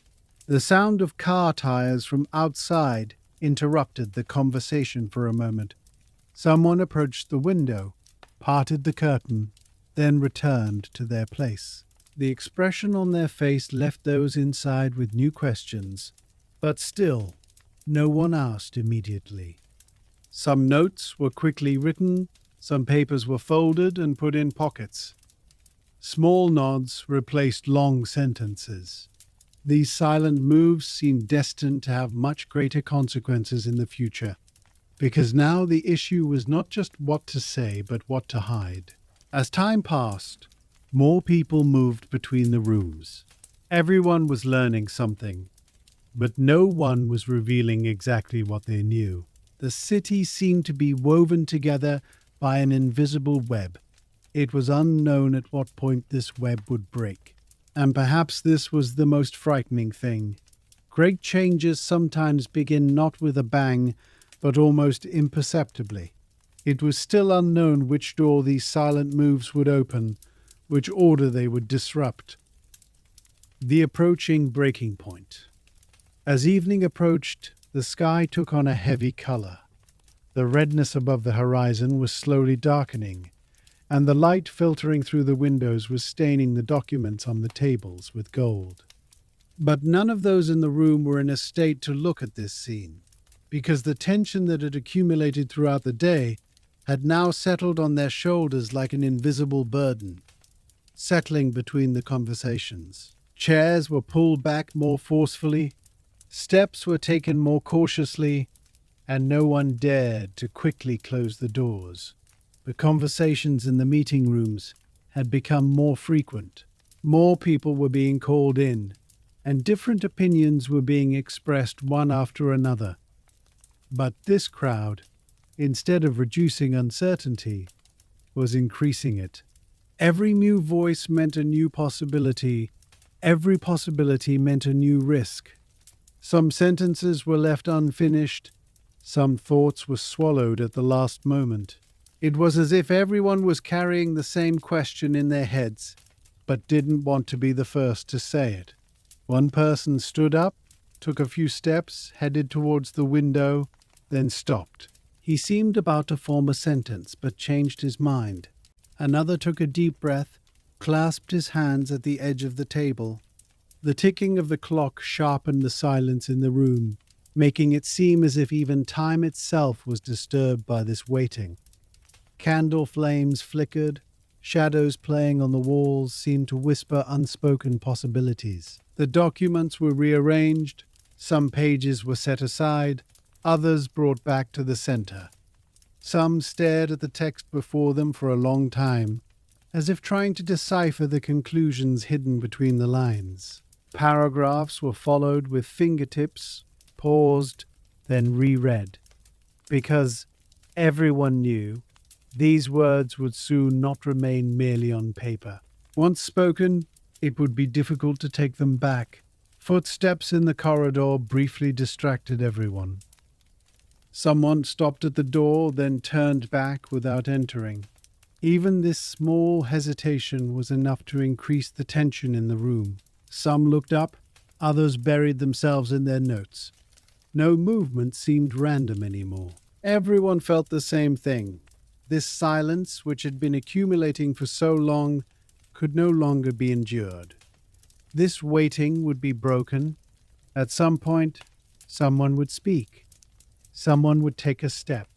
The sound of car tires from outside interrupted the conversation for a moment. Someone approached the window, parted the curtain, then returned to their place. The expression on their face left those inside with new questions, but still, no one asked immediately. Some notes were quickly written, some papers were folded and put in pockets. Small nods replaced long sentences. These silent moves seemed destined to have much greater consequences in the future, because now the issue was not just what to say, but what to hide. As time passed, more people moved between the rooms. Everyone was learning something, but no one was revealing exactly what they knew. The city seemed to be woven together by an invisible web. It was unknown at what point this web would break. And perhaps this was the most frightening thing. Great changes sometimes begin not with a bang, but almost imperceptibly. It was still unknown which door these silent moves would open, which order they would disrupt. The approaching breaking point. As evening approached, the sky took on a heavy color. The redness above the horizon was slowly darkening, and the light filtering through the windows was staining the documents on the tables with gold. But none of those in the room were in a state to look at this scene, because the tension that had accumulated throughout the day had now settled on their shoulders like an invisible burden, settling between the conversations. Chairs were pulled back more forcefully, steps were taken more cautiously, and no one dared to quickly close the doors. The conversations in the meeting rooms had become more frequent. More people were being called in, and different opinions were being expressed one after another. But this crowd, instead of reducing uncertainty, was increasing it. Every new voice meant a new possibility. Every possibility meant a new risk. Some sentences were left unfinished. Some thoughts were swallowed at the last moment. It was as if everyone was carrying the same question in their heads. but didn't want to be the first to say it. One person stood up, took a few steps, headed towards the window, then stopped. He seemed about to form a sentence, but changed his mind. Another took a deep breath, clasped his hands at the edge of the table. The ticking of the clock sharpened the silence in the room, making it seem as if even time itself was disturbed by this waiting. Candle flames flickered, shadows playing on the walls seemed to whisper unspoken possibilities. The documents were rearranged, some pages were set aside, others brought back to the center. Some stared at the text before them for a long time, as if trying to decipher the conclusions hidden between the lines. Paragraphs were followed with fingertips, paused, then reread, because everyone knew these words would soon not remain merely on paper. Once spoken, it would be difficult to take them back. Footsteps in the corridor briefly distracted everyone. Someone stopped at the door, then turned back without entering. Even this small hesitation was enough to increase the tension in the room. Some looked up, others buried themselves in their notes. No movement seemed random anymore. Everyone felt the same thing. This silence, which had been accumulating for so long, could no longer be endured. This waiting would be broken. At some point, someone would speak. Someone would take a step.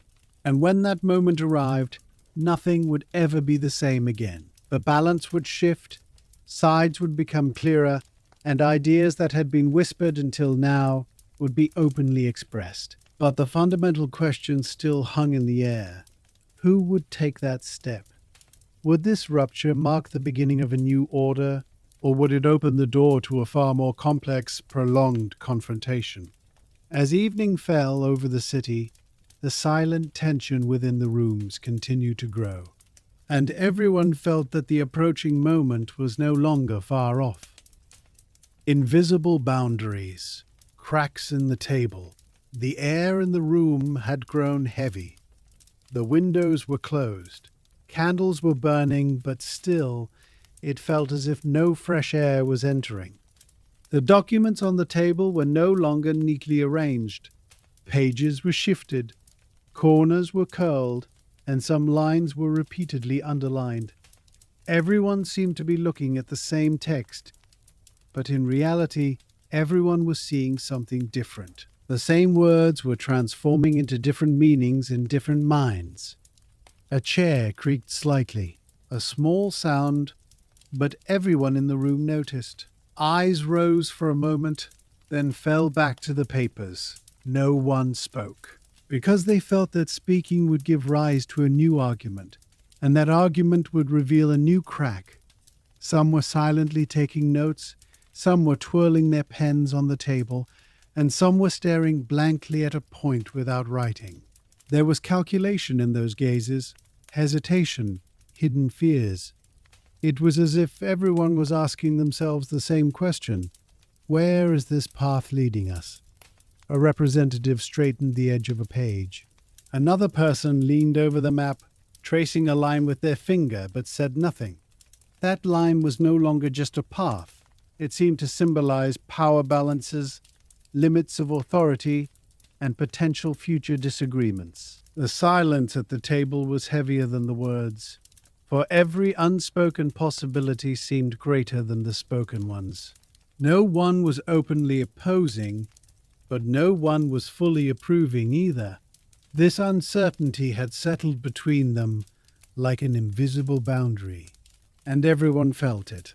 And when that moment arrived, nothing would ever be the same again. The balance would shift, sides would become clearer, and ideas that had been whispered until now would be openly expressed. But the fundamental question still hung in the air. Who would take that step? Would this rupture mark the beginning of a new order, or would it open the door to a far more complex, prolonged confrontation? As evening fell over the city, the silent tension within the rooms continued to grow, and everyone felt that the approaching moment was no longer far off. Invisible boundaries, cracks in the table, the air in the room had grown heavy. The windows were closed, candles were burning, but still, it felt as if no fresh air was entering. The documents on the table were no longer neatly arranged. Pages were shifted, corners were curled, and some lines were repeatedly underlined. Everyone seemed to be looking at the same text, but in reality, everyone was seeing something different. The same words were transforming into different meanings in different minds. A chair creaked slightly, a small sound, but everyone in the room noticed. Eyes rose for a moment, then fell back to the papers. No one spoke, because they felt that speaking would give rise to a new argument, and that argument would reveal a new crack. Some were silently taking notes, some were twirling their pens on the table, and some were staring blankly at a point without writing. There was calculation in those gazes, hesitation, hidden fears. It was as if everyone was asking themselves the same question: where is this path leading us? A representative straightened the edge of a page. Another person leaned over the map, tracing a line with their finger, but said nothing. That line was no longer just a path. It seemed to symbolize power balances, limits of authority, and potential future disagreements. The silence at the table was heavier than the words, for every unspoken possibility seemed greater than the spoken ones. No one was openly opposing, but no one was fully approving either. This uncertainty had settled between them like an invisible boundary, and everyone felt it.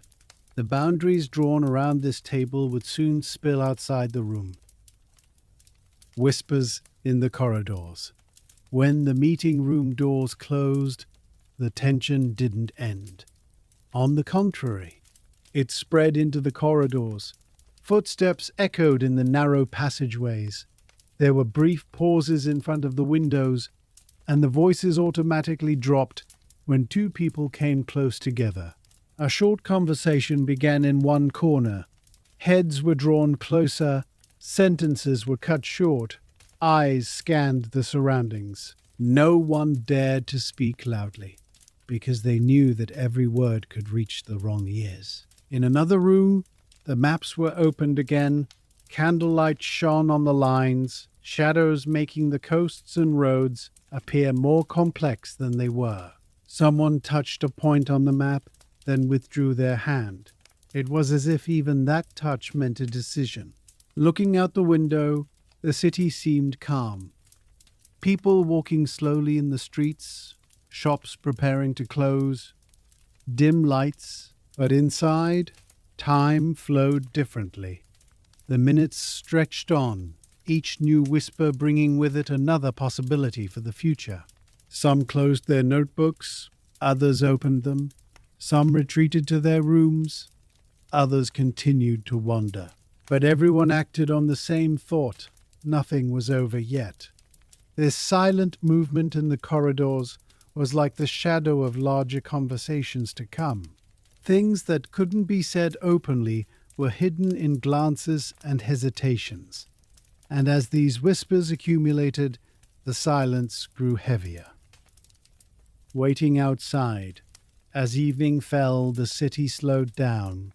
The boundaries drawn around this table would soon spill outside the room. Whispers in the corridors. When the meeting room doors closed, the tension didn't end. On the contrary, it spread into the corridors. Footsteps echoed in the narrow passageways. There were brief pauses in front of the windows, and the voices automatically dropped when two people came close together. A short conversation began in one corner. Heads were drawn closer, sentences were cut short, eyes scanned the surroundings. No one dared to speak loudly. because they knew that every word could reach the wrong ears. In another room, the maps were opened again. Candlelight shone on the lines, shadows making the coasts and roads appear more complex than they were. Someone touched a point on the map, then withdrew their hand. It was as if even that touch meant a decision. Looking out the window, the city seemed calm. People walking slowly in the streets, shops preparing to close, dim lights, but inside, time flowed differently. The minutes stretched on, each new whisper bringing with it another possibility for the future. Some closed their notebooks, others opened them. Some retreated to their rooms, others continued to wander. But everyone acted on the same thought: nothing was over yet. This silent movement in the corridors was like the shadow of larger conversations to come. Things that couldn't be said openly were hidden in glances and hesitations. And as these whispers accumulated, the silence grew heavier. Waiting outside, as evening fell, the city slowed down.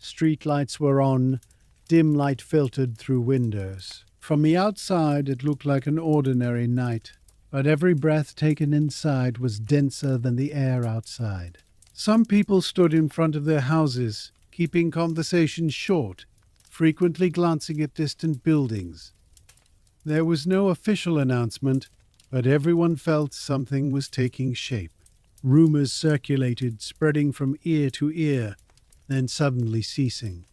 Streetlights were on, dim light filtered through windows. From the outside, it looked like an ordinary night, but every breath taken inside was denser than the air outside. Some people stood in front of their houses, keeping conversations short, frequently glancing at distant buildings. There was no official announcement, but everyone felt something was taking shape. Rumors circulated, spreading from ear to ear, then suddenly ceasing.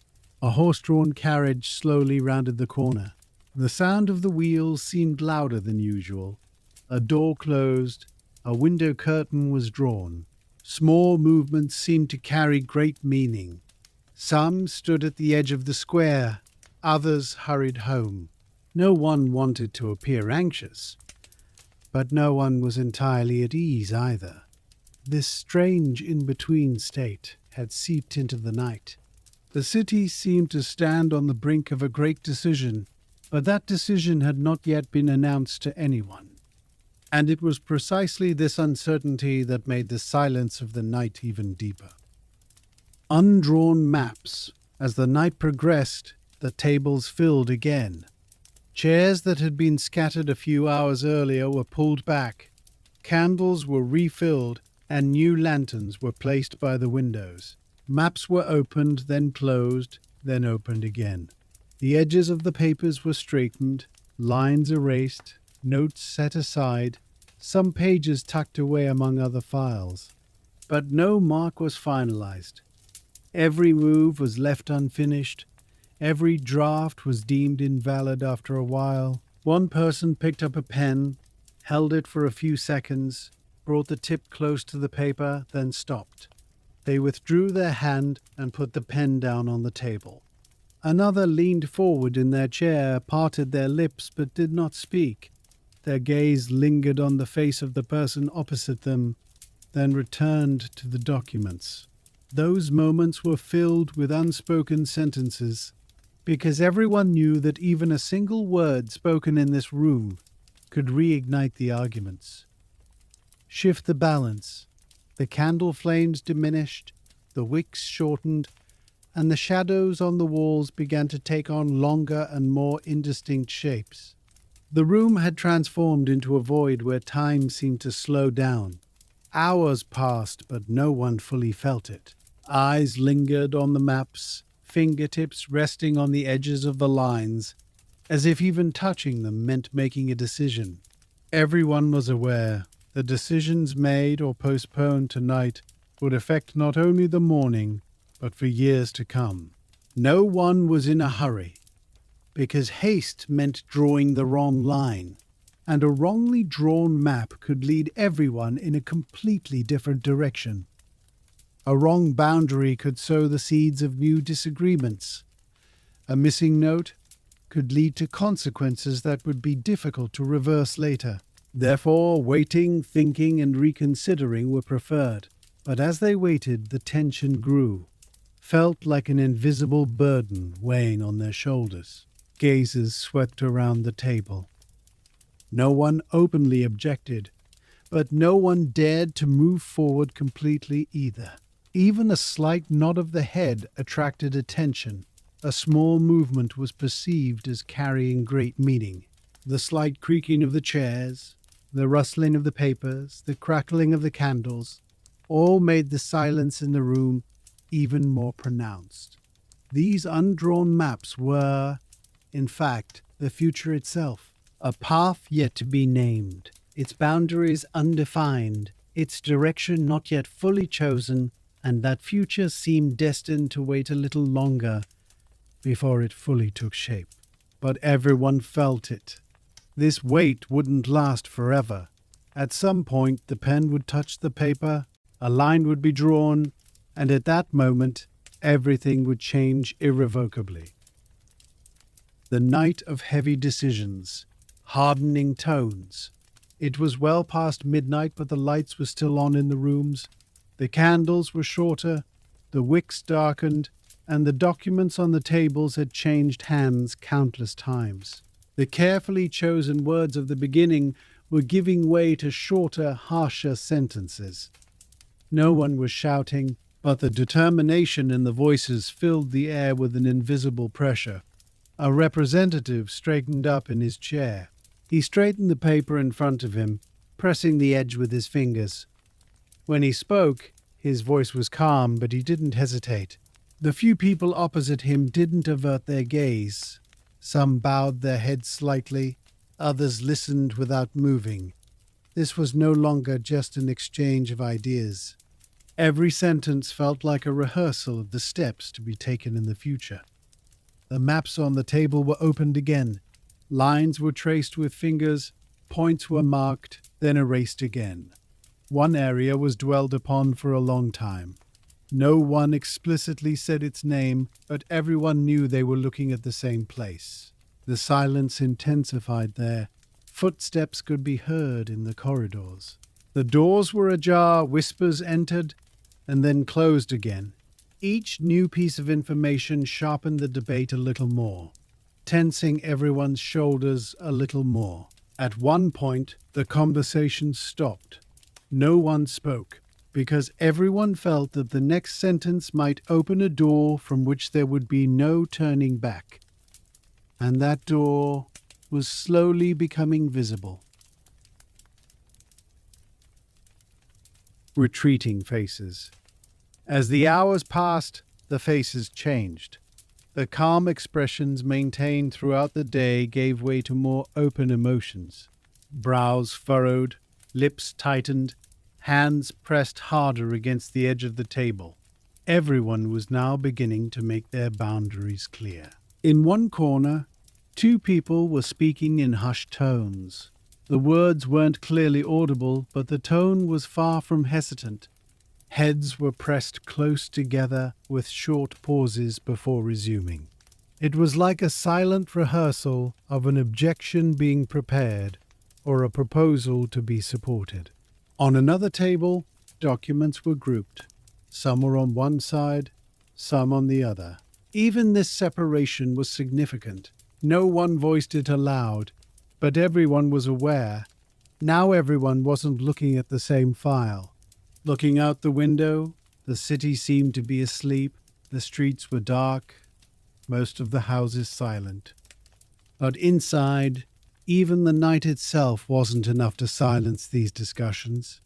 A horse-drawn carriage slowly rounded the corner. The sound of the wheels seemed louder than usual. A door closed, a window curtain was drawn. Small movements seemed to carry great meaning. Some stood at the edge of the square, others hurried home. No one wanted to appear anxious, but no one was entirely at ease either. This strange in-between state had seeped into the night. The city seemed to stand on the brink of a great decision, but that decision had not yet been announced to anyone. And it was precisely this uncertainty that made the silence of the night even deeper. Undrawn maps. As the night progressed, the tables filled again. Chairs that had been scattered a few hours earlier were pulled back. Candles were refilled, and new lanterns were placed by the windows. Maps were opened, then closed, then opened again. The edges of the papers were straightened, lines erased, notes set aside, some pages tucked away among other files. But no mark was finalized. Every move was left unfinished. Every draft was deemed invalid after a while. One person picked up a pen, held it for a few seconds, brought the tip close to the paper, then stopped. They withdrew their hand and put the pen down on the table. Another leaned forward in their chair, parted their lips, but did not speak. Their gaze lingered on the face of the person opposite them, then returned to the documents. Those moments were filled with unspoken sentences, because everyone knew that even a single word spoken in this room could reignite the arguments. Shift the balance. The candle flames diminished, the wicks shortened, and the shadows on the walls began to take on longer and more indistinct shapes. The room had transformed into a void where time seemed to slow down. Hours passed, but no one fully felt it. Eyes lingered on the maps, fingertips resting on the edges of the lines, as if even touching them meant making a decision. Everyone was aware the decisions made or postponed tonight would affect not only the morning, but for years to come. No one was in a hurry, because haste meant drawing the wrong line, and a wrongly drawn map could lead everyone in a completely different direction. A wrong boundary could sow the seeds of new disagreements. A missing note could lead to consequences that would be difficult to reverse later. Therefore, waiting, thinking, and reconsidering were preferred. But as they waited, the tension grew, felt like an invisible burden weighing on their shoulders. Gazes swept around the table. No one openly objected, but no one dared to move forward completely either. Even a slight nod of the head attracted attention. A small movement was perceived as carrying great meaning. The slight creaking of the chairs, the rustling of the papers, the crackling of the candles, all made the silence in the room even more pronounced. These undrawn maps were, in fact, the future itself, a path yet to be named, its boundaries undefined, its direction not yet fully chosen, and that future seemed destined to wait a little longer before it fully took shape. But everyone felt it. This wait wouldn't last forever. At some point, the pen would touch the paper, a line would be drawn, and at that moment, everything would change irrevocably. The night of heavy decisions, hardening tones. It was well past midnight, but the lights were still on in the rooms. The candles were shorter, the wicks darkened, and the documents on the tables had changed hands countless times. The carefully chosen words of the beginning were giving way to shorter, harsher sentences. No one was shouting, but the determination in the voices filled the air with an invisible pressure. A representative straightened up in his chair. He straightened the paper in front of him, pressing the edge with his fingers. When he spoke, his voice was calm, but he didn't hesitate. The few people opposite him didn't avert their gaze. Some bowed their heads slightly, others listened without moving. This was no longer just an exchange of ideas. Every sentence felt like a rehearsal of the steps to be taken in the future. The maps on the table were opened again. Lines were traced with fingers, points were marked, then erased again. One area was dwelled upon for a long time. No one explicitly said its name, but everyone knew they were looking at the same place. The silence intensified there. Footsteps could be heard in the corridors. The doors were ajar, whispers entered, and then closed again. Each new piece of information sharpened the debate a little more, tensing everyone's shoulders a little more. At one point, the conversation stopped. No one spoke, because everyone felt that the next sentence might open a door from which there would be no turning back. And that door was slowly becoming visible. Retreating faces. As the hours passed, the faces changed. The calm expressions maintained throughout the day gave way to more open emotions. Brows furrowed, lips tightened, hands pressed harder against the edge of the table. Everyone was now beginning to make their boundaries clear. In one corner, two people were speaking in hushed tones. The words weren't clearly audible, but the tone was far from hesitant. Heads were pressed close together with short pauses before resuming. It was like a silent rehearsal of an objection being prepared or a proposal to be supported. On another table, documents were grouped. Some were on one side, some on the other. Even this separation was significant. No one voiced it aloud, but everyone was aware. Now everyone wasn't looking at the same file. Looking out the window, the city seemed to be asleep. The streets were dark, most of the houses silent. But inside, even the night itself wasn't enough to silence these discussions.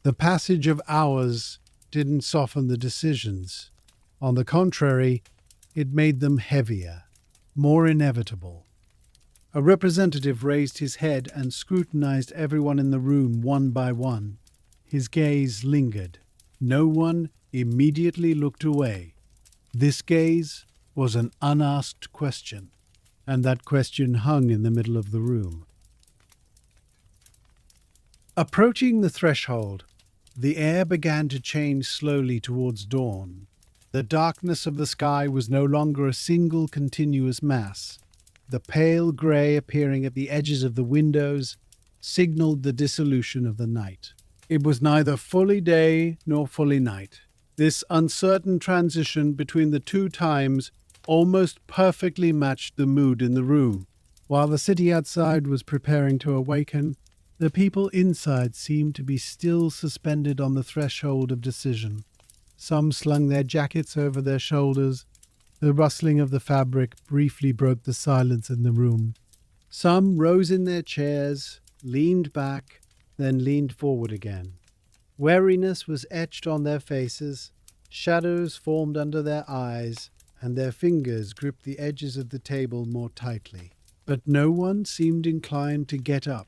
The passage of hours didn't soften the decisions. On the contrary, it made them heavier, more inevitable. A representative raised his head and scrutinized everyone in the room one by one. His gaze lingered. No one immediately looked away. This gaze was an unasked question, and that question hung in the middle of the room. Approaching the threshold, the air began to change slowly towards dawn. The darkness of the sky was no longer a single continuous mass. The pale grey appearing at the edges of the windows signaled the dissolution of the night. It was neither fully day nor fully night. This uncertain transition between the two times almost perfectly matched the mood in the room. While the city outside was preparing to awaken, The people inside seemed to be still suspended on the threshold of decision. Some slung their jackets over their shoulders. The rustling of the fabric briefly broke the silence in the room. Some rose in their chairs, leaned back, then leaned forward again. Wariness was etched on their faces, shadows formed under their eyes, and their fingers gripped the edges of the table more tightly. But no one seemed inclined to get up,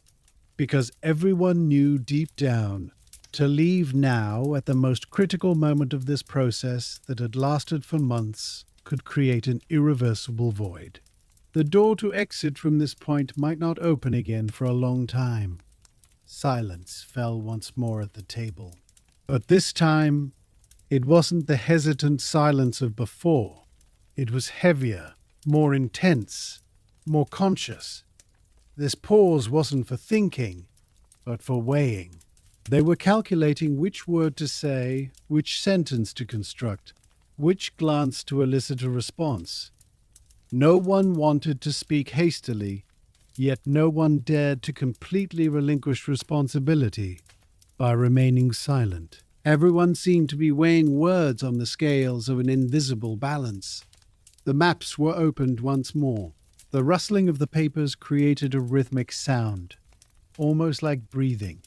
because everyone knew deep down to leave now at the most critical moment of this process that had lasted for months could create an irreversible void. The door to exit from this point might not open again for a long time. Silence fell once more at the table. But this time, it wasn't the hesitant silence of before. It was heavier, more intense, more conscious. This pause wasn't for thinking, but for weighing. They were calculating which word to say, which sentence to construct, which glance to elicit a response. No one wanted to speak hastily, yet no one dared to completely relinquish responsibility by remaining silent. Everyone seemed to be weighing words on the scales of an invisible balance. The maps were opened once more. The rustling of the papers created a rhythmic sound, almost like breathing.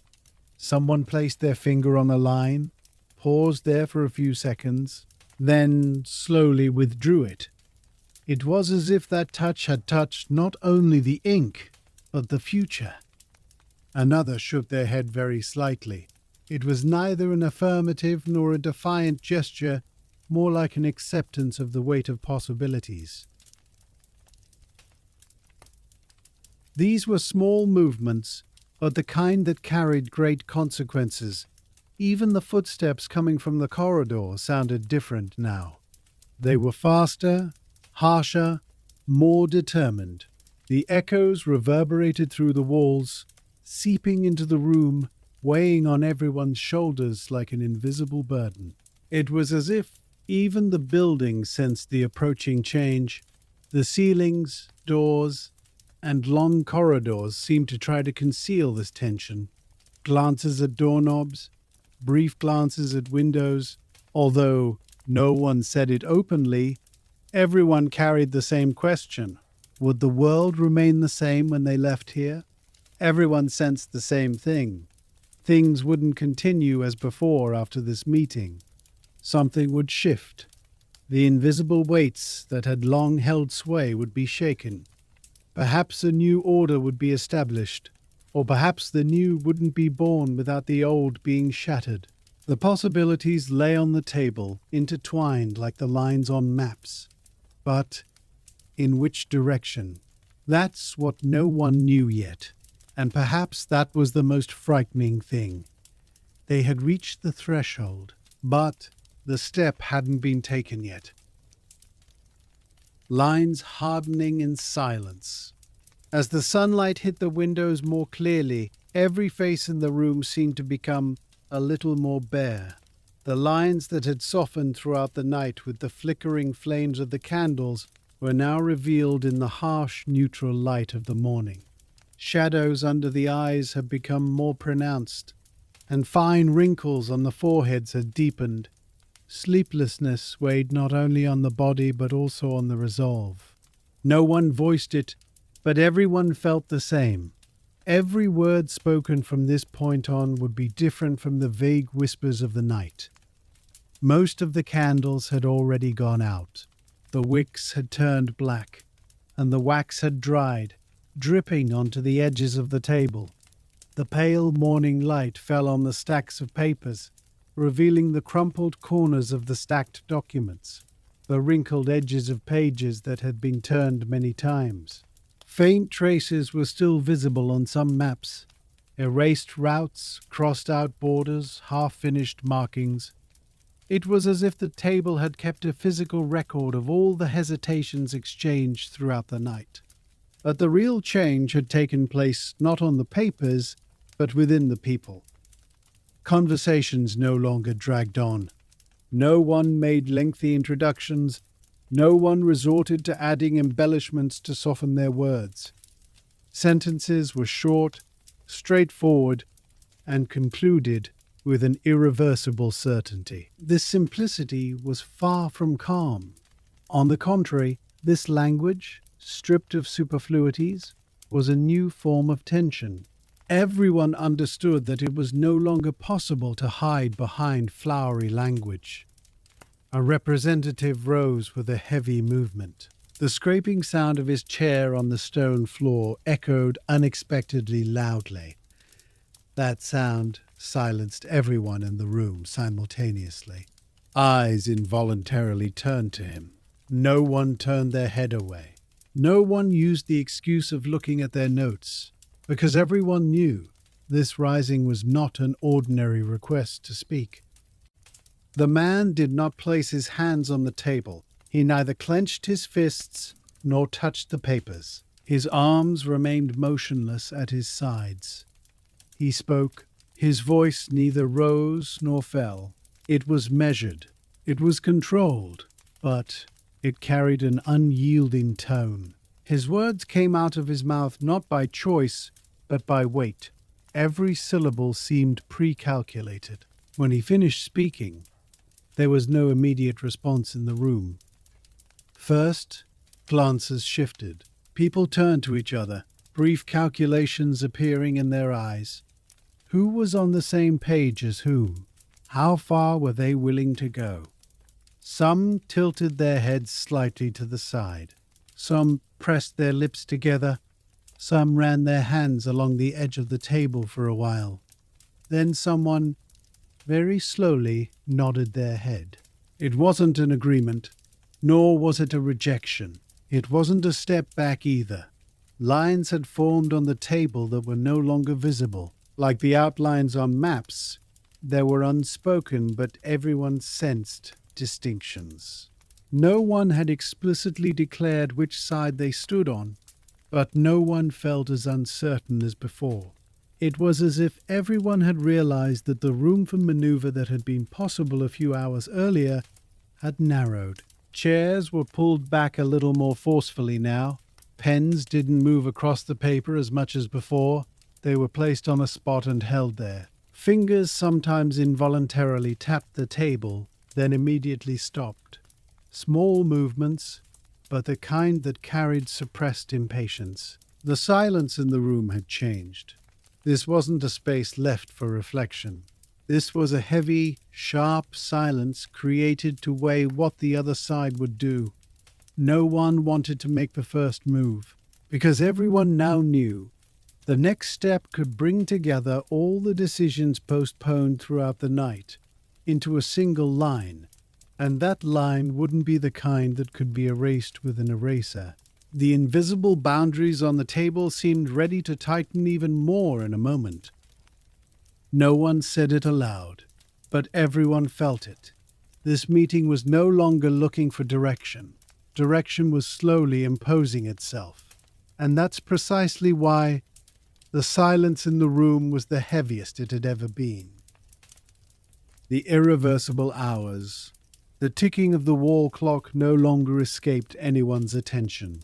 Someone placed their finger on a line, paused there for a few seconds, then slowly withdrew it. It was as if that touch had touched not only the ink, but the future. Another shook their head very slightly. It was neither an affirmative nor a defiant gesture, more like an acceptance of the weight of possibilities. These were small movements, but the kind that carried great consequences. Even the footsteps coming from the corridor sounded different now. They were faster, harsher, more determined. The echoes reverberated through the walls, seeping into the room, weighing on everyone's shoulders like an invisible burden. It was as if even the building sensed the approaching change. The ceilings, doors, and long corridors seemed to try to conceal this tension. Glances at doorknobs, brief glances at windows, although no one said it openly, everyone carried the same question. Would the world remain the same when they left here? Everyone sensed the same thing. Things wouldn't continue as before after this meeting. Something would shift. The invisible weights that had long held sway would be shaken. Perhaps a new order would be established, or perhaps the new wouldn't be born without the old being shattered. The possibilities lay on the table, intertwined like the lines on maps. But in which direction? That's what no one knew yet, and perhaps that was the most frightening thing. They had reached the threshold, but the step hadn't been taken yet. Lines hardening in silence. As the sunlight hit the windows more clearly, every face in the room seemed to become a little more bare. The lines that had softened throughout the night with the flickering flames of the candles were now revealed in the harsh, neutral light of the morning. Shadows under the eyes had become more pronounced, and fine wrinkles on the foreheads had deepened. Sleeplessness weighed not only on the body but also on the resolve. No one voiced it, but everyone felt the same. Every word spoken from this point on would be different from the vague whispers of the night. Most of the candles had already gone out. The wicks had turned black, and the wax had dried, dripping onto the edges of the table. The pale morning light fell on the stacks of papers, revealing the crumpled corners of the stacked documents, the wrinkled edges of pages that had been turned many times. Faint traces were still visible on some maps, erased routes, crossed-out borders, half-finished markings. It was as if the table had kept a physical record of all the hesitations exchanged throughout the night. But the real change had taken place not on the papers, but within the people. Conversations no longer dragged on. No one made lengthy introductions. No one resorted to adding embellishments to soften their words. Sentences were short, straightforward, and concluded with an irreversible certainty. This simplicity was far from calm. On the contrary, this language, stripped of superfluities, was a new form of tension. Everyone understood that it was no longer possible to hide behind flowery language. A representative rose with a heavy movement. The scraping sound of his chair on the stone floor echoed unexpectedly loudly. That sound silenced everyone in the room simultaneously. Eyes involuntarily turned to him. No one turned their head away. No one used the excuse of looking at their notes, because everyone knew this rising was not an ordinary request to speak. The man did not place his hands on the table. He neither clenched his fists nor touched the papers. His arms remained motionless at his sides. He spoke. His voice neither rose nor fell. It was measured. It was controlled, but it carried an unyielding tone. His words came out of his mouth not by choice, but by weight. Every syllable seemed pre-calculated. When he finished speaking, there was no immediate response in the room. First, glances shifted. People turned to each other, brief calculations appearing in their eyes. Who was on the same page as who? How far were they willing to go? Some tilted their heads slightly to the side. Some pressed their lips together. Some ran their hands along the edge of the table for a while. Then someone, very slowly, nodded their head. It wasn't an agreement, nor was it a rejection. It wasn't a step back either. Lines had formed on the table that were no longer visible. Like the outlines on maps, there were unspoken but everyone sensed distinctions. No one had explicitly declared which side they stood on, but no one felt as uncertain as before. It was as if everyone had realized that the room for maneuver that had been possible a few hours earlier had narrowed. Chairs were pulled back a little more forcefully now. Pens didn't move across the paper as much as before. They were placed on a spot and held there. Fingers sometimes involuntarily tapped the table, then immediately stopped. Small movements, but the kind that carried suppressed impatience. The silence in the room had changed. This wasn't a space left for reflection. This was a heavy, sharp silence created to weigh what the other side would do. No one wanted to make the first move, because everyone now knew the next step could bring together all the decisions postponed throughout the night into a single line, and that line wouldn't be the kind that could be erased with an eraser. The invisible boundaries on the table seemed ready to tighten even more in a moment. No one said it aloud, but everyone felt it. This meeting was no longer looking for direction. Direction was slowly imposing itself. And that's precisely why the silence in the room was the heaviest it had ever been. The irreversible hours, the ticking of the wall clock no longer escaped anyone's attention.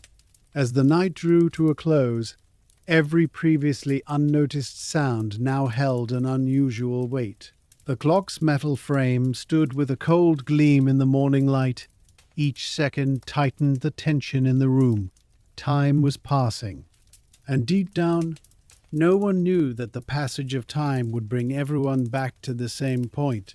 As the night drew to a close, every previously unnoticed sound now held an unusual weight. The clock's metal frame stood with a cold gleam in the morning light. Each second tightened the tension in the room. Time was passing. And deep down, no one knew that the passage of time would bring everyone back to the same point.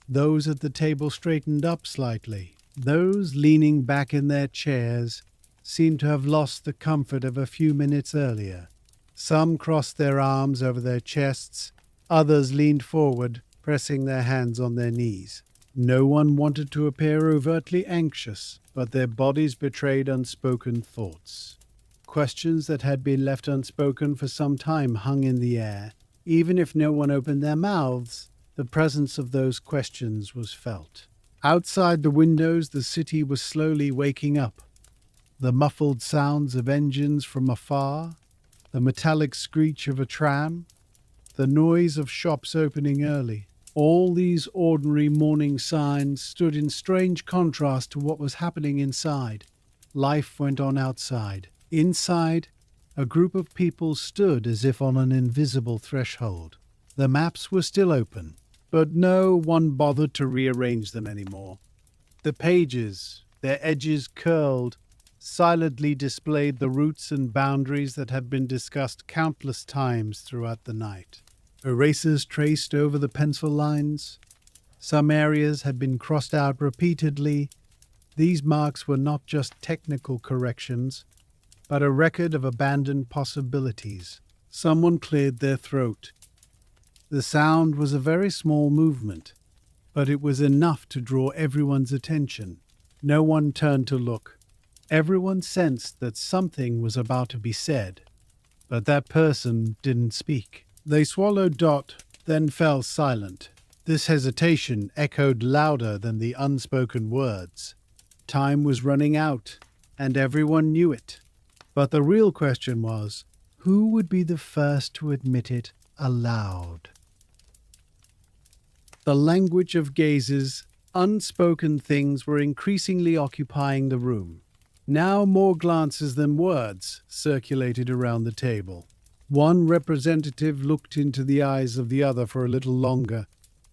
Those at the table straightened up slightly. Those leaning back in their chairs seemed to have lost the comfort of a few minutes earlier. Some crossed their arms over their chests. Others leaned forward, pressing their hands on their knees. No one wanted to appear overtly anxious, but their bodies betrayed unspoken thoughts. Questions that had been left unspoken for some time hung in the air. Even if no one opened their mouths, the presence of those questions was felt. Outside the windows, the city was slowly waking up. The muffled sounds of engines from afar, the metallic screech of a tram, the noise of shops opening early. All these ordinary morning signs stood in strange contrast to what was happening inside. Life went on outside. Inside, A group of people stood as if on an invisible threshold. The maps were still open, but no one bothered to rearrange them anymore. The pages, their edges curled, silently displayed the routes and boundaries that had been discussed countless times throughout the night. Erasers traced over the pencil lines. Some areas had been crossed out repeatedly. These marks were not just technical corrections, but a record of abandoned possibilities. Someone cleared their throat. The sound was a very small movement, but it was enough to draw everyone's attention. No one turned to look. Everyone sensed that something was about to be said, but that person didn't speak. They swallowed Dot, then fell silent. This hesitation echoed louder than the unspoken words. Time was running out, and everyone knew it. But the real question was, who would be the first to admit it aloud? The language of gazes, unspoken things were increasingly occupying the room. Now more glances than words circulated around the table. One representative looked into the eyes of the other for a little longer,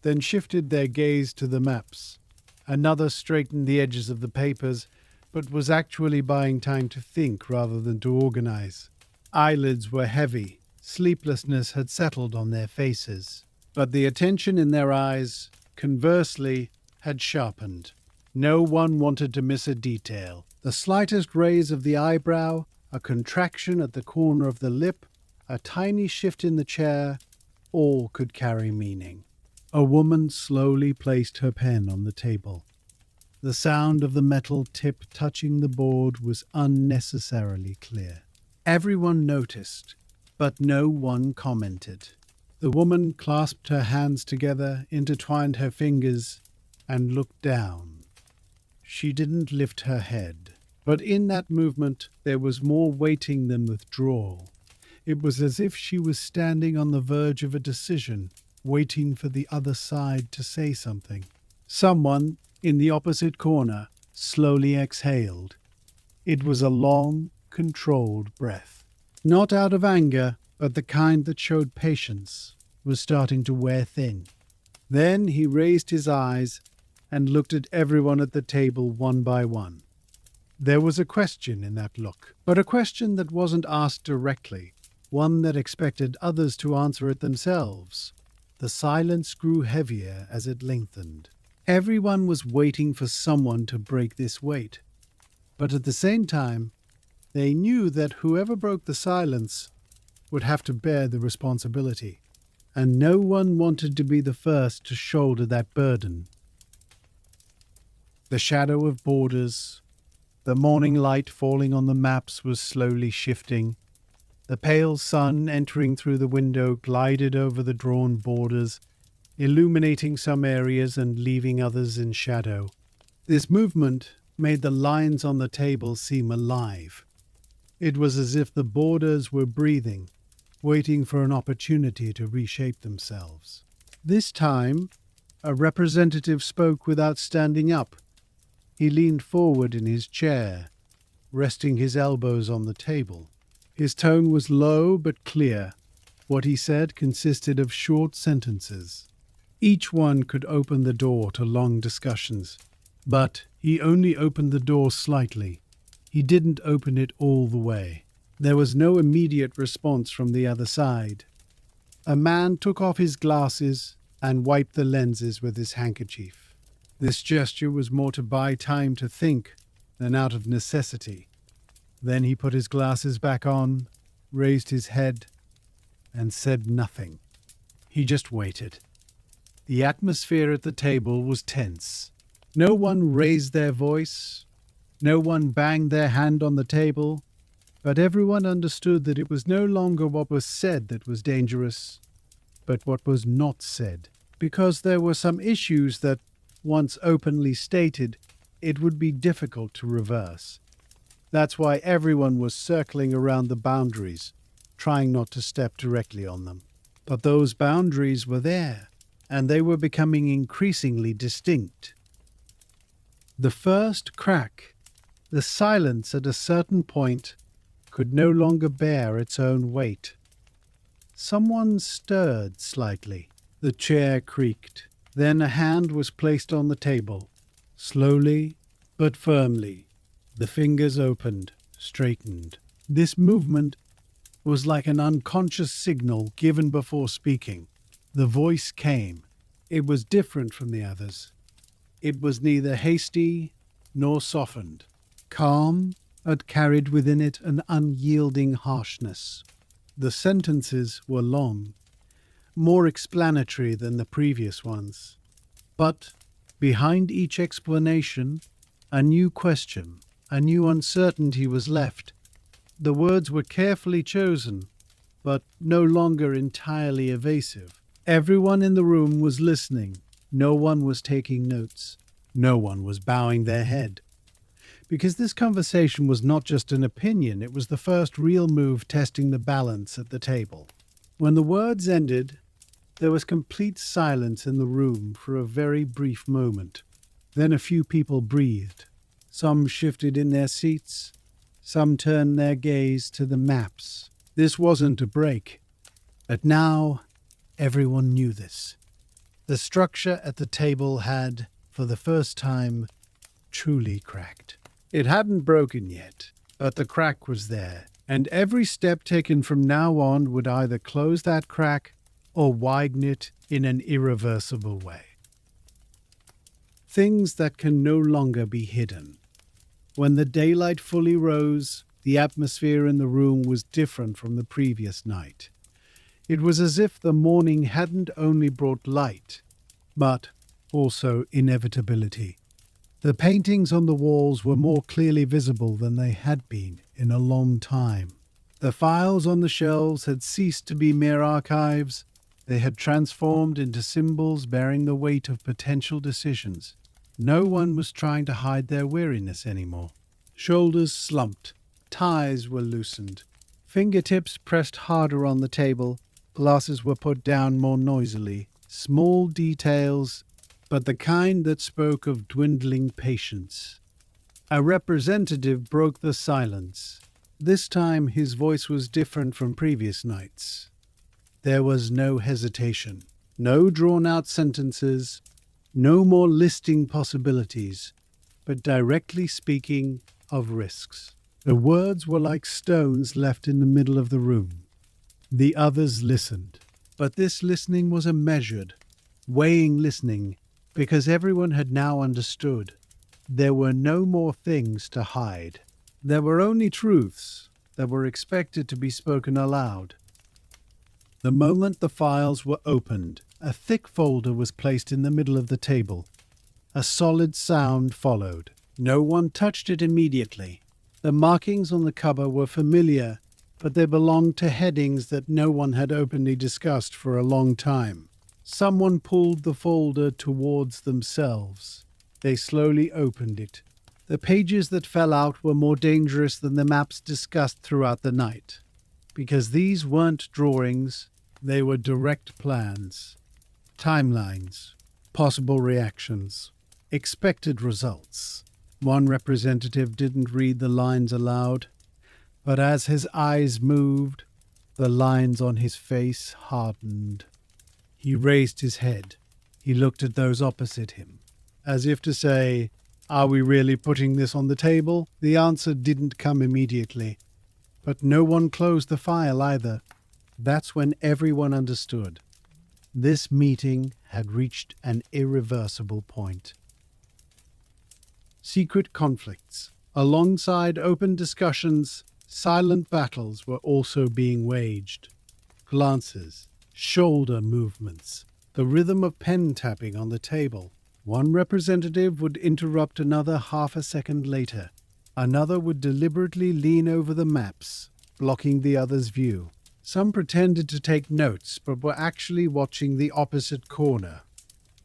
then shifted their gaze to the maps. Another straightened the edges of the papers, but was actually buying time to think rather than to organize. Eyelids were heavy. Sleeplessness had settled on their faces. But the attention in their eyes, conversely, had sharpened. No one wanted to miss a detail. The slightest raise of the eyebrow, a contraction at the corner of the lip, a tiny shift in the chair, all could carry meaning. A woman slowly placed her pen on the table. The sound of the metal tip touching the board was unnecessarily clear. Everyone noticed, but no one commented. The woman clasped her hands together, intertwined her fingers, and looked down. She didn't lift her head, but in that movement there was more waiting than withdrawal. It was as if she was standing on the verge of a decision, waiting for the other side to say something. Someone, in the opposite corner, slowly exhaled. It was a long, controlled breath. Not out of anger, but the kind that showed patience, was starting to wear thin. Then he raised his eyes and looked at everyone at the table one by one. There was a question in that look, but a question that wasn't asked directly, one that expected others to answer it themselves. The silence grew heavier as it lengthened. Everyone was waiting for someone to break this wait, but at the same time, they knew that whoever broke the silence would have to bear the responsibility, and no one wanted to be the first to shoulder that burden. The shadow of borders, the morning light falling on the maps was slowly shifting. The pale sun entering through the window glided over the drawn borders, illuminating some areas and leaving others in shadow. This movement made the lines on the table seem alive. It was as if the borders were breathing, waiting for an opportunity to reshape themselves. This time, a representative spoke without standing up. He leaned forward in his chair, resting his elbows on the table. His tone was low but clear. What he said consisted of short sentences. Each one could open the door to long discussions, but he only opened the door slightly. He didn't open it all the way. There was no immediate response from the other side. A man took off his glasses and wiped the lenses with his handkerchief. This gesture was more to buy time to think than out of necessity. Then he put his glasses back on, raised his head, and said nothing. He just waited. The atmosphere at the table was tense. No one raised their voice. No one banged their hand on the table. But everyone understood that it was no longer what was said that was dangerous, but what was not said. Because there were some issues that, once openly stated, it would be difficult to reverse. That's why everyone was circling around the boundaries, trying not to step directly on them. But those boundaries were there, and they were becoming increasingly distinct. The first crack, the silence at a certain point, could no longer bear its own weight. Someone stirred slightly. The chair creaked. Then a hand was placed on the table. Slowly but firmly, the fingers opened, straightened. This movement was like an unconscious signal given before speaking. The voice came. It was different from the others. It was neither hasty nor softened. Calm, but carried within it an unyielding harshness. The sentences were long, more explanatory than the previous ones. But behind each explanation, a new question, a new uncertainty was left. The words were carefully chosen, but no longer entirely evasive. Everyone in the room was listening. No one was taking notes. No one was bowing their head. Because this conversation was not just an opinion, it was the first real move testing the balance at the table. When the words ended, there was complete silence in the room for a very brief moment. Then a few people breathed. Some shifted in their seats. Some turned their gaze to the maps. This wasn't a break. But now, everyone knew this. The structure at the table had, for the first time, truly cracked. It hadn't broken yet, but the crack was there, and every step taken from now on would either close that crack or widen it in an irreversible way. Things that can no longer be hidden. When the daylight fully rose, the atmosphere in the room was different from the previous night. It was as if the morning hadn't only brought light, but also inevitability. The paintings on the walls were more clearly visible than they had been in a long time. The files on the shelves had ceased to be mere archives. They had transformed into symbols bearing the weight of potential decisions. No one was trying to hide their weariness anymore. Shoulders slumped. Ties were loosened. Fingertips pressed harder on the table. Glasses were put down more noisily. Small details, but the kind that spoke of dwindling patience. A representative broke the silence. This time his voice was different from previous nights. There was no hesitation, no drawn-out sentences, no more listing possibilities, but directly speaking of risks. The words were like stones left in the middle of the room. The others listened, but this listening was a measured, weighing listening, because everyone had now understood. There were no more things to hide. There were only truths that were expected to be spoken aloud. The moment the files were opened, a thick folder was placed in the middle of the table. A solid sound followed. No one touched it immediately. The markings on the cover were familiar, but they belonged to headings that no one had openly discussed for a long time. Someone pulled the folder towards themselves. They slowly opened it. The pages that fell out were more dangerous than the maps discussed throughout the night, because these weren't drawings, they were direct plans, timelines, possible reactions, expected results. One representative didn't read the lines aloud, but as his eyes moved, the lines on his face hardened. He raised his head. He looked at those opposite him, as if to say, "Are we really putting this on the table?" The answer didn't come immediately, but no one closed the file either. That's when everyone understood. This meeting had reached an irreversible point. Secret conflicts. Alongside open discussions, silent battles were also being waged. Glances, shoulder movements, the rhythm of pen tapping on the table. One representative would interrupt another half a second later. Another would deliberately lean over the maps, blocking the other's view. Some pretended to take notes, but were actually watching the opposite corner.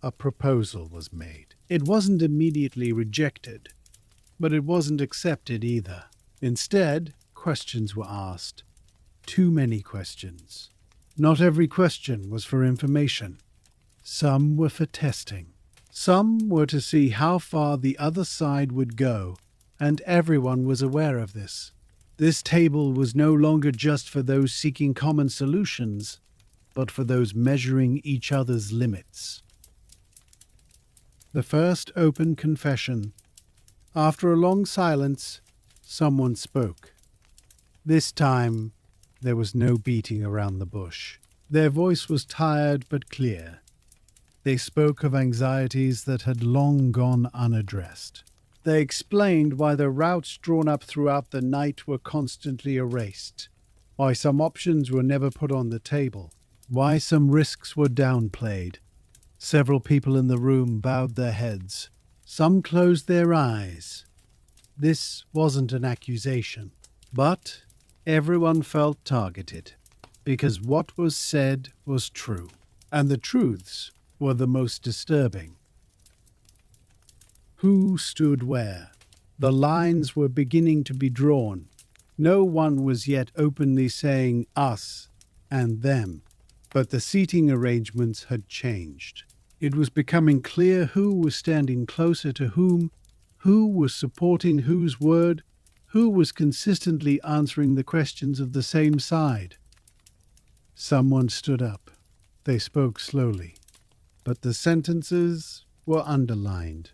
A proposal was made. It wasn't immediately rejected, but it wasn't accepted either. Instead, questions were asked. Too many questions. Not every question was for information. Some were for testing. Some were to see how far the other side would go, and everyone was aware of this. This table was no longer just for those seeking common solutions, but for those measuring each other's limits. The first open confession. After a long silence, someone spoke. This time, there was no beating around the bush. Their voice was tired but clear. They spoke of anxieties that had long gone unaddressed. They explained why the routes drawn up throughout the night were constantly erased, why some options were never put on the table, why some risks were downplayed. Several people in the room bowed their heads. Some closed their eyes. This wasn't an accusation, but everyone felt targeted, because what was said was true, and the truths were the most disturbing. Who stood where? The lines were beginning to be drawn. No one was yet openly saying us and them, but the seating arrangements had changed. It was becoming clear who was standing closer to whom, who was supporting whose word, who was consistently answering the questions of the same side. Someone stood up. They spoke slowly, but the sentences were underlined.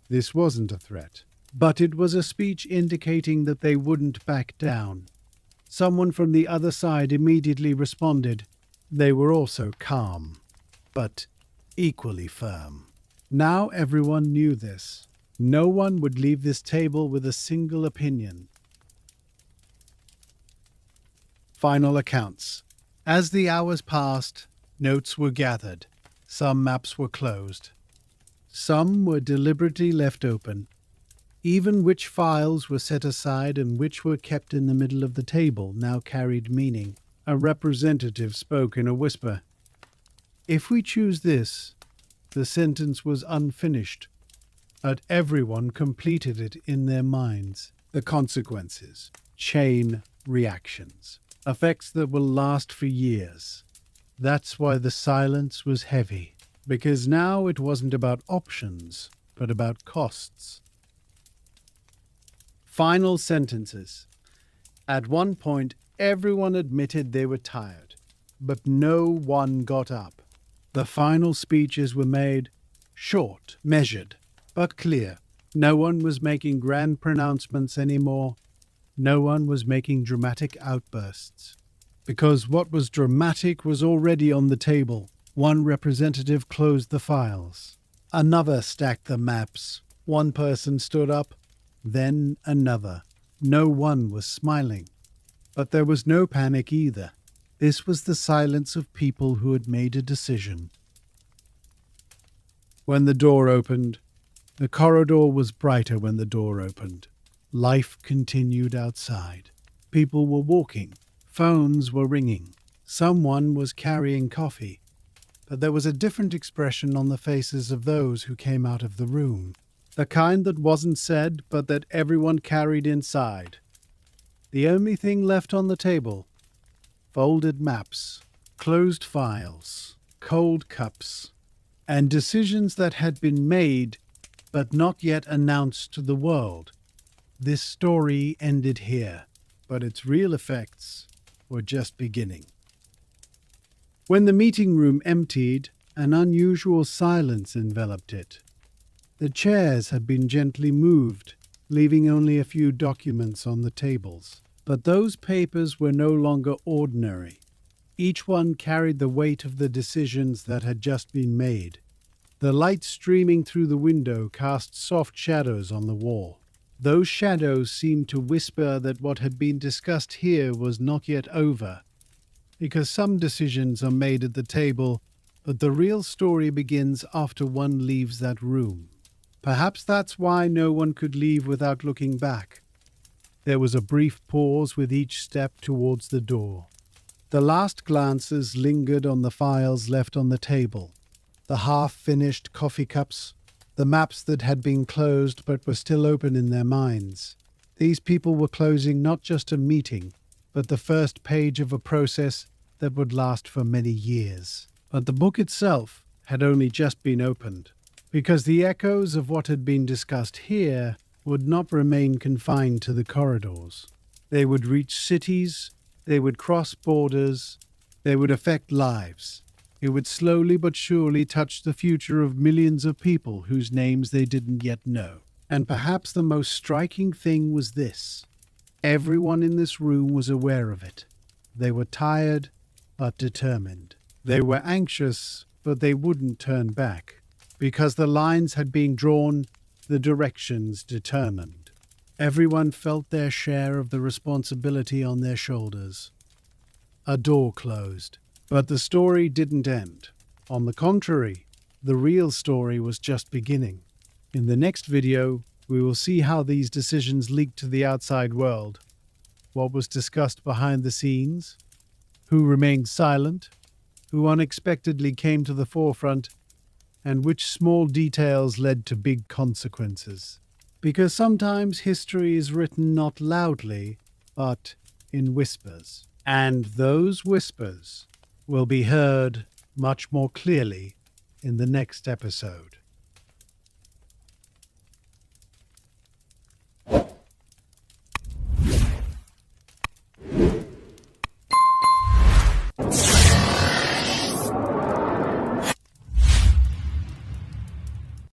This wasn't a threat, but it was a speech indicating that they wouldn't back down. Someone from the other side immediately responded. They were also calm, but equally firm. Now everyone knew this. No one would leave this table with a single opinion. Final accounts. As the hours passed, notes were gathered. Some maps were closed. Some were deliberately left open. Even which files were set aside and which were kept in the middle of the table now carried meaning. A representative spoke in a whisper. If we choose this, the sentence was unfinished, but everyone completed it in their minds. The consequences, chain reactions, effects that will last for years. That's why the silence was heavy, because now it wasn't about options, but about costs. Final sentences. At one point, everyone admitted they were tired, but no one got up. The final speeches were made short, measured, but clear. No one was making grand pronouncements anymore. No one was making dramatic outbursts. Because what was dramatic was already on the table. One representative closed the files. Another stacked the maps. One person stood up, then another. No one was smiling. But there was no panic either. This was the silence of people who had made a decision. When the door opened, the corridor was brighter when the door opened. Life continued outside. People were walking. Phones were ringing. Someone was carrying coffee. But there was a different expression on the faces of those who came out of the room. The kind that wasn't said, but that everyone carried inside. The only thing left on the table: folded maps, closed files, cold cups, and decisions that had been made but not yet announced to the world. This story ended here, but its real effects were just beginning. When the meeting room emptied, an unusual silence enveloped it. The chairs had been gently moved, leaving only a few documents on the tables. But those papers were no longer ordinary. Each one carried the weight of the decisions that had just been made. The light streaming through the window cast soft shadows on the wall. Those shadows seemed to whisper that what had been discussed here was not yet over, because some decisions are made at the table, but the real story begins after one leaves that room. Perhaps that's why no one could leave without looking back. There was a brief pause with each step towards the door. The last glances lingered on the files left on the table, the half-finished coffee cups, the maps that had been closed but were still open in their minds. These people were closing not just a meeting, but the first page of a process that would last for many years. But the book itself had only just been opened, because the echoes of what had been discussed here would not remain confined to the corridors. They would reach cities, they would cross borders, they would affect lives. It would slowly but surely touch the future of millions of people whose names they didn't yet know. And perhaps the most striking thing was this. Everyone in this room was aware of it. They were tired, but determined. They were anxious, but they wouldn't turn back. Because the lines had been drawn, the directions determined. Everyone felt their share of the responsibility on their shoulders. A door closed. But the story didn't end. On the contrary, the real story was just beginning. In the next video, we will see how these decisions leaked to the outside world, what was discussed behind the scenes, who remained silent, who unexpectedly came to the forefront, and which small details led to big consequences. Because sometimes history is written not loudly, but in whispers. And those whispers will be heard much more clearly in the next episode.